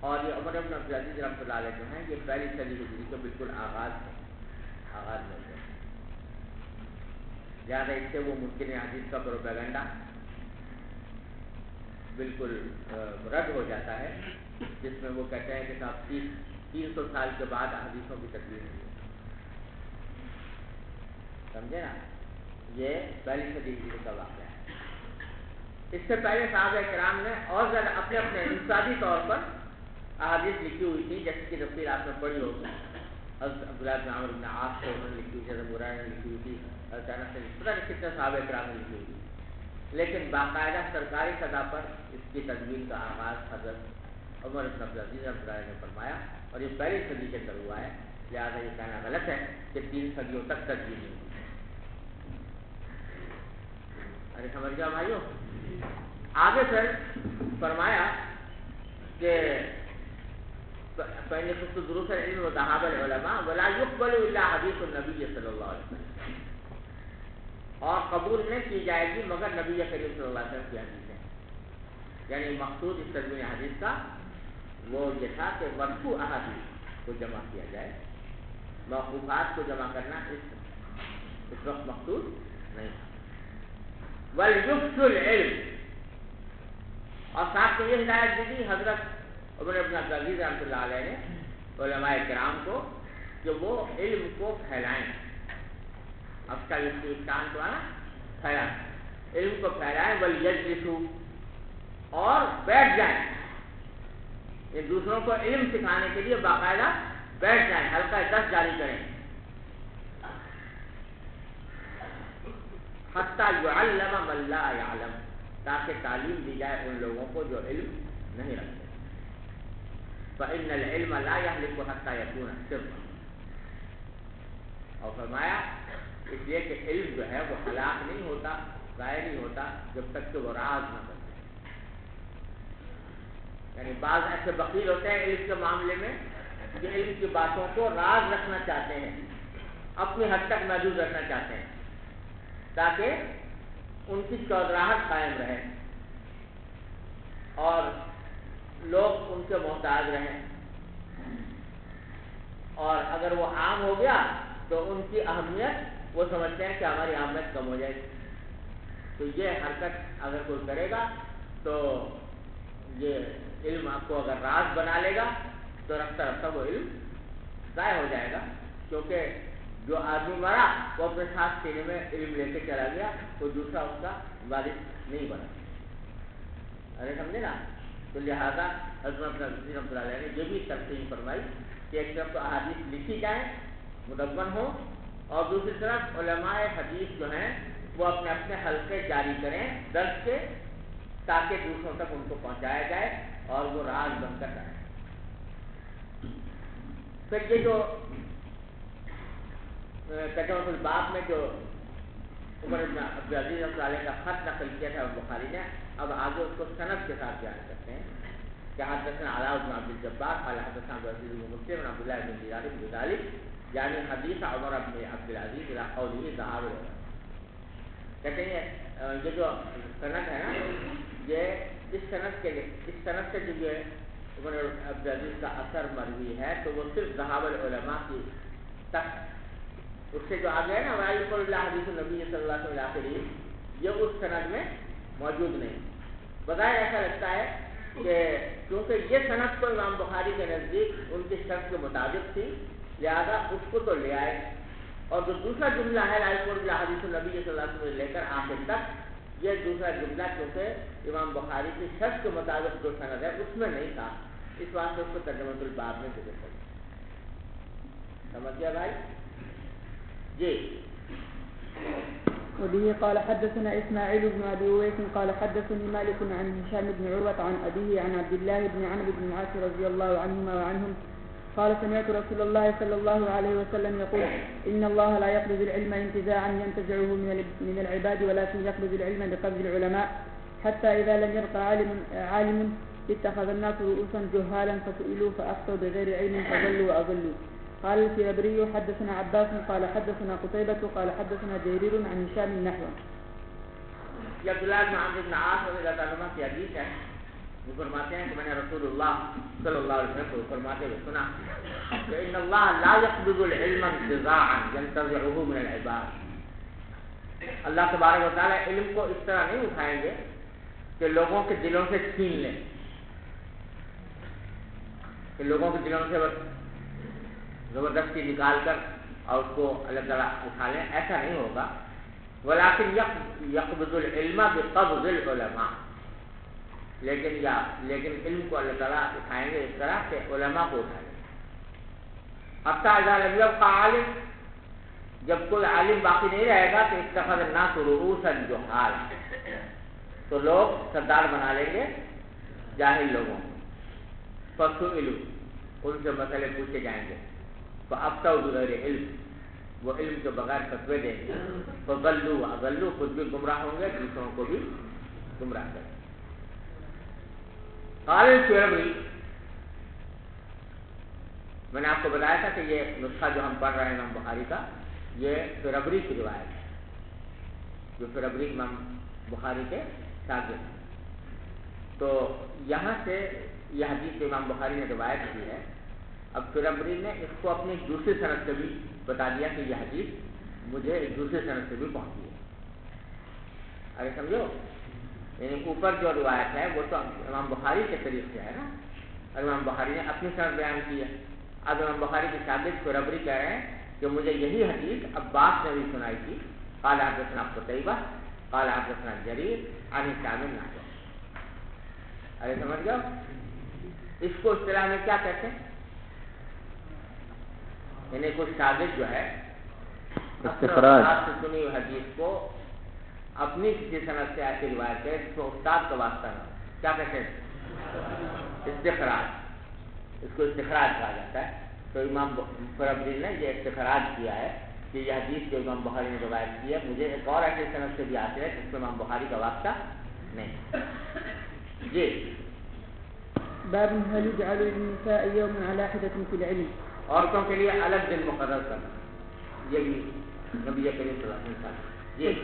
اور یہ عمر بن عبدالعزیز رحمۃ اللہ علیہ جو ہیں یہ پہلی صدی ہجری کے بالکل آغاز میں ہوئے، لہٰذا اس سے وہ ممکن حدیث کا پروپیگنڈا بالکل رد ہو جاتا ہے، جس میں وہ کہتے ہیں کہ صاحب 300 سال کے بعد حدیثوں کی تدوین ہوئی، سمجھے نا؟ یہ پہلی صدی ہجری کا واقعہ ہے۔ اس سے پہلے صحابہ کرام نے اور زیادہ اپنے انفرادی طور پر احادیث لکھی ہوئی تھی، جیسے کہ تفصیل آپ نے پڑھی ہوگی، حضرت عبداللہ بن عمرو بن عاص کو انہوں نے لکھی ہوئی تھی، حضرت برائے نے لکھی ہوئی تھی، حضرت انس نے پتہ نہیں کتنے صحابہ کرام نے لکھی ہوئی تھی، لیکن باقاعدہ سرکاری سطح پر اس کی تدوین کا آغاز حضرت عمر بن عبدالعزیز رحمۃ اللہ علیہ نے فرمایا، اور یہ پہلی صدی کے اندر ہوا ہے، لہٰذا یہ کہنا غلط ہے کہ 3 صدیوں تک تدوین نہیں ہوئی۔ ارے سمجھ گیا بھائیوں؟ آگے پھر فرمایا کہ فإن خفت دروس العلم وذهاب العلماء ولا يقبل الا حديث النبي صلی اللہ علیہ وسلم، اور قبول نہیں کی جائے گی مگر نبی کریم صلی اللہ علیہ وسلم کی حدیثیں۔ یعنی مقصود اس تدوین حدیث کا وہ یہ تھا کہ مرفوع احادیث کو جمع کیا جائے، موقوفات کو جمع کرنا اس وقت مقصود نہیں تھا۔ وَلْيُفْشُ الْعِلْمِ، اور ساتھ میں یہ ہدایت دی تھی حضرت عمر بن عبدالعزیز رحمۃ اللہ علیہ نے علماء کرام کو کہ وہ علم کو پھیلائیں، اب کا اس کی امکان تو آنا پھیلائیں، علم کو پھیلائیں، وَلْيَجْلِسُوا، اور بیٹھ جائیں، یہ دوسروں کو علم سکھانے کے لیے باقاعدہ بیٹھ جائیں، حلقہ درس جاری کریں، حتیٰ یعلم من لا یعلم، تاکہ تعلیم دی جائے ان لوگوں کو جو علم نہیں رکھتے۔ فإن العلم لا يهلك حتى يكون سرا، اور فرمایا اس لیے کہ علم جو ہے وہ ہلاک نہیں ہوتا، ضائع نہیں ہوتا جب تک کہ وہ راز نہ بن جائے۔ یعنی بعض ایسے بخیل ہوتے ہیں علم کے معاملے میں کہ علم کی باتوں کو راز رکھنا چاہتے ہیں، اپنی حد تک محدود رکھنا چاہتے ہیں تاکہ ان کی چودراہٹ قائم رہے اور لوگ ان کے محتاج رہیں، اور اگر وہ عام ہو گیا تو ان کی اہمیت وہ سمجھتے ہیں کہ ہماری اہمیت کم ہو جائے گی۔ تو یہ حرکت اگر کوئی کرے گا تو یہ علم آپ کو اگر راز بنا لے گا تو رفتہ رفتہ وہ علم ضائع ہو جائے گا، کیونکہ جو آدمی مرا وہ اپنے ساتھ سینے میں علم لے کے چلا گیا، کوئی دوسرا اس کا وارث نہیں بنا۔ ارے سمجھے نا؟ تو لہذا حضرت رحمۃ اللہ علیہ نے یہ بھی تفصیل فرمائی کہ ایک طرف تو احادیث لکھی جائیں، مدون ہوں، اور دوسری طرف علماء حدیث جو ہیں وہ اپنے اپنے حلقے جاری کریں درس کے، تاکہ دوسروں تک ان کو پہنچایا جائے اور وہ راز بن کر رہے۔ پھر یہ جو ترجمۃ الباب میں جو عمر بن عبدالعزیز رحمۃ اللہ علیہ کا خط نقل کیا تھا بخاری نے، اب آگے اس کو سند کے ساتھ بیان کرتے ہیں کہ حدثنا علاء بن عبد الجبار قال حدثنا عبد العزيز بن مسلم عن عبد الله بن دينار بن ذلك یعنی حدیث عمر بن عبد العزیز الى قوله ذهاب، کہتے ہیں یہ جو سند ہے نا، یہ اس سند سے جو یہ عمر عبد العزیز کا اثر مروی ہے تو وہ صرف ذهاب العلماء کی تک، اس سے جو آگے ہے نا وعلیکم اللہ حدیث النبی صلی اللہ علیہ وسلم، یہ اس سند میں موجود نہیں۔ بظاہر ایسا لگتا ہے کہ کیونکہ یہ سند تو امام بخاری کے نزدیک ان کی شرط کے مطابق تھی، لہذا اس کو تو لے آئے، اور جو دوسرا جملہ ہے وعلیکم اللہ حدیث النبی صلی اللہ علیہ وسلم لے کر آخر تک، یہ دوسرا جملہ کیونکہ امام بخاری کی شرط کے مطابق جو سند ہے اس میں نہیں تھا، اس واسطے اس کو ترجمۃ الباب میں ذکر کر دیا۔ سمجھ گیا بھائی؟ جی۔ وبه قال حدثنا إسماعيل بن أبي أويس قال حدثني مالك عن هشام بن عروة عن أبيه عن عبد الله بن عمرو بن العاص رضي الله عنهما وعنهم قال سمعت رسول الله صلى الله عليه وسلم يقول إن الله لا يقبض العلم انتزاعا ينتزعه من العباد ولكن يقبض العلم بقبض العلماء حتى إذا لم يبق عالم اتخذ الناس رؤوسا جهالا فسئلوا فأفتوا بغير علم فضلوا وأضلوا۔ قال الكربري حدثنا عباس قال حدثنا قتيبة قال حدثنا جرير عن هشام نحوه۔ یہ عبداللہ بن عمرو بن عاص رضی اللہ عنہ کی حدیث ہے، وہ فرماتے ہیں کہ میں نے رسول اللہ صلی اللہ علیہ وسلم کو فرماتے ہوئے سنا کہ ان اللہ لا يقبض العلم انتزاعا ينتزعه من العباد، اللہ تبارک و تعالی علم کو اس طرح نہیں اٹھائیں گے کہ لوگوں کے دلوں سے چھین لیں، کہ لوگوں کے دلوں سے زبردستی نکال کر اور اس کو اللہ تعالیٰ اٹھا لیں، ایسا نہیں ہوگا۔ ولیکن یقبض العلم بقبض العلماء، لیکن علم کو اللہ تعالیٰ اٹھائیں گے اس طرح کہ علماء کو اٹھائیں گے۔ حتیٰ اذا لم یبق عالم، جب کوئی عالم باقی نہیں رہے گا تو اتخذ الناس رؤوسا جہال، تو لوگ سردار بنا لیں گے جاہل لوگوں کو، فسئلوا، ان سے مسئلے پوچھے جائیں گے، فافتوا بغیر علم، وہ علم کے بغیر فتوے دیں گے، فضلوا واضلوا، خود بھی گمراہ ہوں گے دوسروں کو بھی گمراہ کریں گے۔ قال الشعبی، میں نے آپ کو بتایا تھا کہ یہ نسخہ جو ہم پڑھ رہے ہیں امام بخاری کا، یہ فربری کی روایت ہے، جو فربری امام بخاری کے شاگرد ہیں۔ تو یہاں سے یہ حدیث امام بخاری نے روایت کی ہے، اب فربری نے اس کو اپنی دوسری سند سے بھی بتا دیا کہ یہ حدیث مجھے ایک دوسری سند سے بھی پہنچی ہے۔ ارے سمجھو، یعنی اوپر جو روایت ہے وہ تو امام بخاری کے طریق سے ہے نا، اور امام بخاری نے اپنی سند بیان کی ہے۔ اب امام بخاری کے شاگرد فربری کہہ رہے ہیں کہ مجھے یہی حدیث عباس نے بھی سنائی تھی، قال حدثنا قتیبہ قال حدثنا جریر عن هشام نحوه۔ ارے سمجھ گئے؟ اس کو اصطلاح میں کیا کہتے ہیں؟ یعنی کوئی شاگرد جو ہے استخراج سے سنی ہوئی حدیث کو اپنی کسی سند سے ایسی روایت ہے جس کو استاد کا واسطہ نہ، کیا کہتے ہیں؟ استخراج. اس کو استخراج کہا جاتا ہے. تو امام فربری نے یہ استخراج کیا ہے کہ یہ حدیث جو امام بخاری نے روایت کی ہے مجھے ایک اور ایسے سند سے بھی آتے ہیں جس میں امام بخاری کا واسطہ نہیں. جی باب هل يجعل للنساء يوم على حدة في العلم. عورتوں کے لیے الگ دن مقرر کرنا، یہ بھی نبی کریم صلی اللہ علیہ وسلم.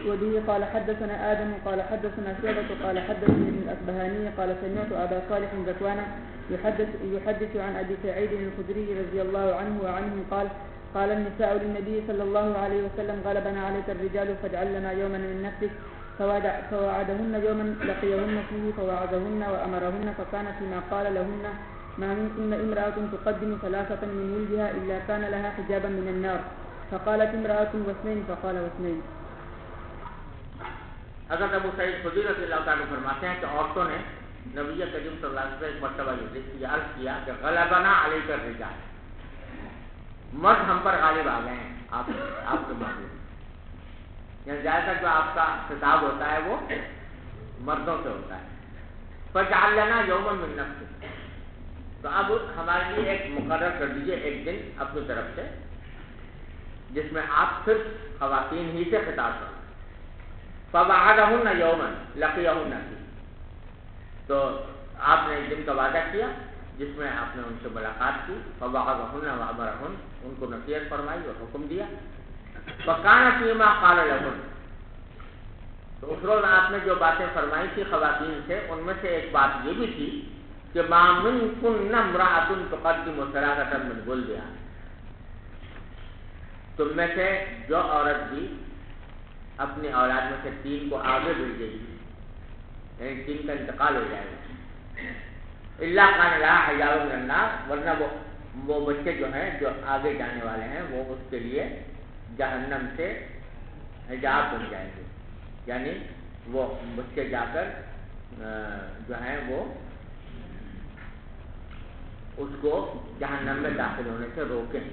وبه قال حدثنا آدم قال حدثنا شعبة قال حدثني ابن الأصبهاني قال سمعت أبا صالح ذكوان يحدث عن أبي سعيد الخدري رضي الله عنه وعنهم قال النساء للنبي صلى الله عليه وسلم غلبنا عليك الرجال فاجعل لنا يوما من نفسك فوعدهن يوما لقيهن فيه فوعدهن وأمرهن فكان فيما قال لهن ما منكن امرأة تقدم ثلاثة من ولدها إلا كان لها حجابا من النار فقالت امرأة واثنين فقال واثنين. حضرت ابو سعید خدری رضی اللہ تعالیٰ فرماتے ہیں کہ عورتوں نے نبی کریم صلی اللہ علیہ وسلم ایک مرتبہ یہ عرض کیا کہ غلبنا علیک الرجال، مرد ہم پر غالب آ گئے ہیں آپ کے معاملے میں. یعنی زیادہ تر جو آپ کا خطاب ہوتا ہے وہ مردوں سے ہوتا ہے. فجعل لنا یوما من نفسک، تو اب ہمارے لیے ایک مقرر کر دیجیے ایک دن اپنی طرف سے جس میں آپ صرف خواتین ہی سے خطاب کریں. فوعدهن یوما لقیہن فیہ، تو آپ نے ایک دن کا وعدہ کیا جس میں آپ نے ان سے ملاقات کی. فوعدهن وامرهن، ان کو نصیحت فرمائی اور حکم دیا. وکان فیما قال لهن، تو اس روز آپ نے جو باتیں فرمائی تھی خواتین سے ان میں سے ایک بات یہ بھی تھی کہ ما منکن امرأۃ تقدم ثلاثة من ولدها، تم میں سے جو عورت بھی اپنی اولاد میں سے 3 کو آگے بھیجے گی، یعنی 3 کا انتقال ہو جائے گا. الا کان لها حجاب من النار، ورنہ وہ بچے جو ہیں جو آگے جانے والے ہیں وہ اس کے لیے جہنم سے حجاب بن جائیں گے. یعنی وہ بچے جا کر جو ہیں وہ اس کو جہنم میں داخل ہونے سے روکیں.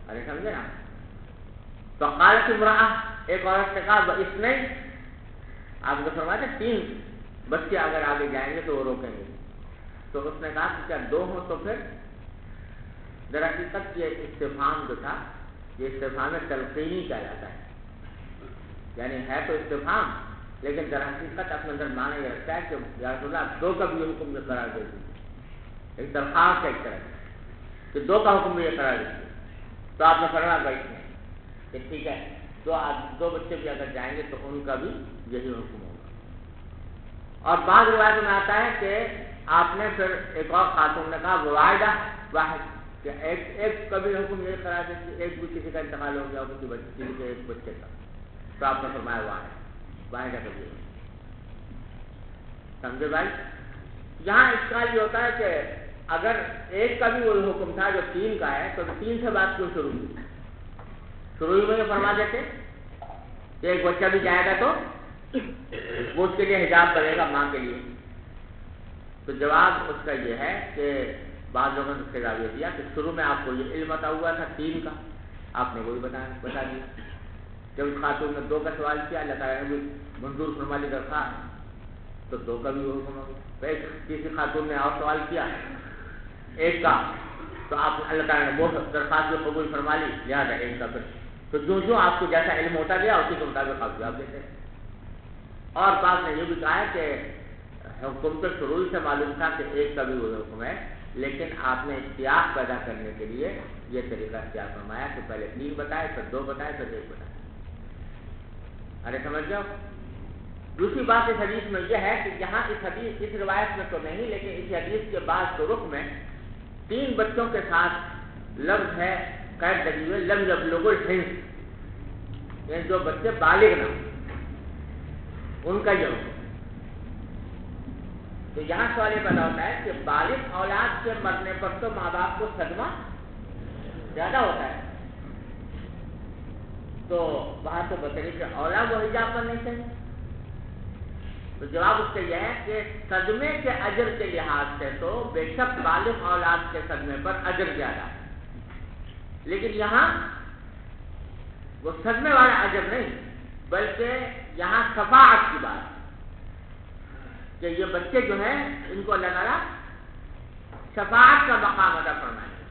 ارے سمجھے نا؟ تو قالت امرأة، ایک عورت نے کہا اثنین، آپ کو فرمایا 3 بچے اگر آگے جائیں گے تو وہ روکیں گے. تو اس نے کہا کہ کیا 2 ہوں تو پھر؟ دراصل یہ استفہام جو تھا یہ استفہام تلقینی کہلاتا ہے. یعنی ہے تو استفہام لیکن دراصل اپنے اندر معنی یہ رکھتا ہے کہ یا رسول اللہ 2 کا بھی حکم یہ قرار دے دیجیے. ایک درخواست ایک طرح کہ 2 کا حکم بھی یہ قرار دے دیجیے. تو آپ نے فرمایا بیٹھے کہ ٹھیک ہے 2 بچے بھی اگر جائیں گے تو ان کا بھی یہی حکم ہوگا. اور بعض روایت میں آتا ہے کہ آپ نے پھر ایک اور خاتون نے کہا واحدہ واحد، کہ ایک کا بھی حکم یہ قرار دے کہ ایک بھی کسی کا انتقال ہو گیا کسی بچے کے ایک بچے کا، تو آپ نے فرمایا واحدہ کا بھی. سمجھے بھائی؟ یہاں اشکال یہ ہوتا ہے کہ اگر ایک کا بھی وہی حکم تھا جو 3 کا ہے تو 3 سے بات کیوں شروع ہوئی؟ شروع میں یہ فرما دیتے کہ ایک بچہ بھی جائے گا تو وہ اس کے لیے حجاب بنے گا ماں کے لیے. تو جواب اس کا یہ ہے کہ بعض لوگوں نے خطاب یہ دیا کہ شروع میں آپ کو یہ علم عطا ہوا تھا 3 کا، آپ نے وہی بتا دیا. جب اس خاتون نے 2 کا سوال کیا اللہ تعالیٰ نے بھی منظور فرما لی درخواست تو 2 کا بھی وہ حکم ہو گیا. کسی خاتون نے اور سوال کیا 1 کا تو آپ اللہ تعالیٰ نے وہ درخواست جو قبول فرما لی لہٰذا 1 کا پھر. تو جو آپ کو جیسا علم ہوتا گیا اسی کے مطابق آپ جواب دیتے. اور بعض نے یہ بھی کہا ہے کہ حکم تو شروع سے معلوم تھا کہ 1 کا بھی وہ حکم ہے لیکن آپ نے احتیاط پیدا کرنے کے لیے یہ طریقہ اختیار فرمایا کہ پہلے 3 بتائے پھر 2 بتائے پھر 1 بتائے. ارے سمجھ جاؤ. دوسری بات اس حدیث میں یہ ہے کہ یہاں اس روایت میں تو نہیں لیکن اس حدیث کے بعد طرق میں 3 بچوں کے ساتھ لفظ ہے قید لگی ہوئے لم یبلغ الحنث، یعنی جو بچے بالغ نہ ان کا یہ حکم. تو یہاں سوال یہ پیدا ہوتا ہے کہ بالغ اولاد کے مرنے پر تو ماں باپ کو صدمہ زیادہ ہوتا ہے، تو وہاں تو بچے کہ اولاد وہ حجاب پر نہیں چاہیے. تو جواب اس کا یہ ہے کہ صدمے کے اجر کے لحاظ سے تو بے شک بالغ اولاد کے صدمے پر اجر زیادہ ہے، لیکن یہاں وہ صدمے والا اجر نہیں، بلکہ یہاں شفاعت کی بات کہ یہ بچے جو ہیں ان کو اللہ تعالیٰ شفاعت کا مقام ادا فرمائیں گے،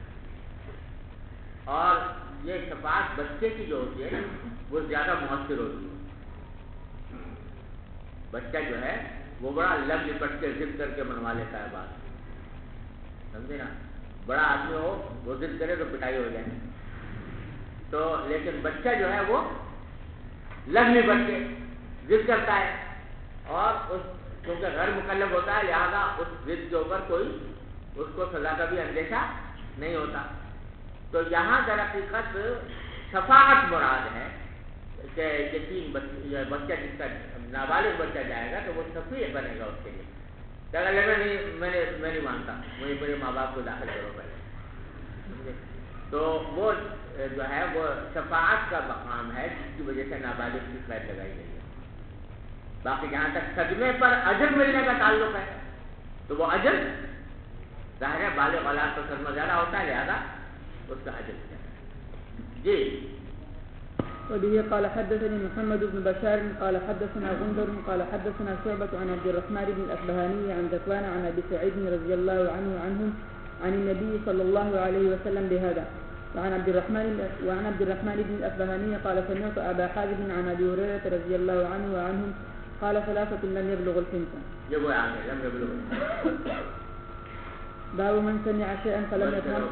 اور یہ شفاعت بچے کی جو ہوتی ہے وہ زیادہ مؤثر ہوتی ہے۔ بچہ جو ہے وہ بڑا لگ لپٹ کے ضد کر کے منوا لیتا ہے بات، سمجھے نا، بڑا آدمی ہو وہ ضد کرے تو پٹائی ہو جائے، تو لیکن بچہ جو ہے وہ لگ لپٹ کے ضد کرتا ہے، اور اس کیونکہ غیر مکلف ہوتا ہے لہذا اس ضد کے اوپر کوئی اس کو سزا کا بھی اندیشہ نہیں ہوتا۔ تو یہاں در حقیقت شفاعت مراد ہے کہ یتیم بچہ جس کا نابالغ بچہ جائے گا تو وہ شفیع بنے گا اس کے لیے، کہ اگر میں نہیں مانتا، مجھے میرے ماں باپ کو داخل کرو پہلے، تو وہ جو ہے وہ شفاعت کا مقام ہے جس کی وجہ سے نابالغ کی قید لگائی گئی ہے۔ باقی جہاں تک صدمے پر اجر ملنے کا تعلق ہے تو وہ اجر ظاہر ہے بالغ اولاد پر صدمہ زیادہ ہوتا ہے لہذا اس کا اجر زیادہ ہے۔ جی وبه قال حدثني محمد بن بشار قال حدثنا غندر قال حدثنا شعبة عن عبد الرحمن بن الأصبهاني عن ذكوان عن أبي سعيد رضي الله عنهم عن النبي صلى الله عليه وسلم بهذا، وعن عبد الرحمن بن الأصبهاني قال سمعت أبا حازم عن أبي هريرة رضي الله عنه وعنهم قال ثلاثة لم يبلغوا الحنث. باب من سمع شيئا فلم يفهم.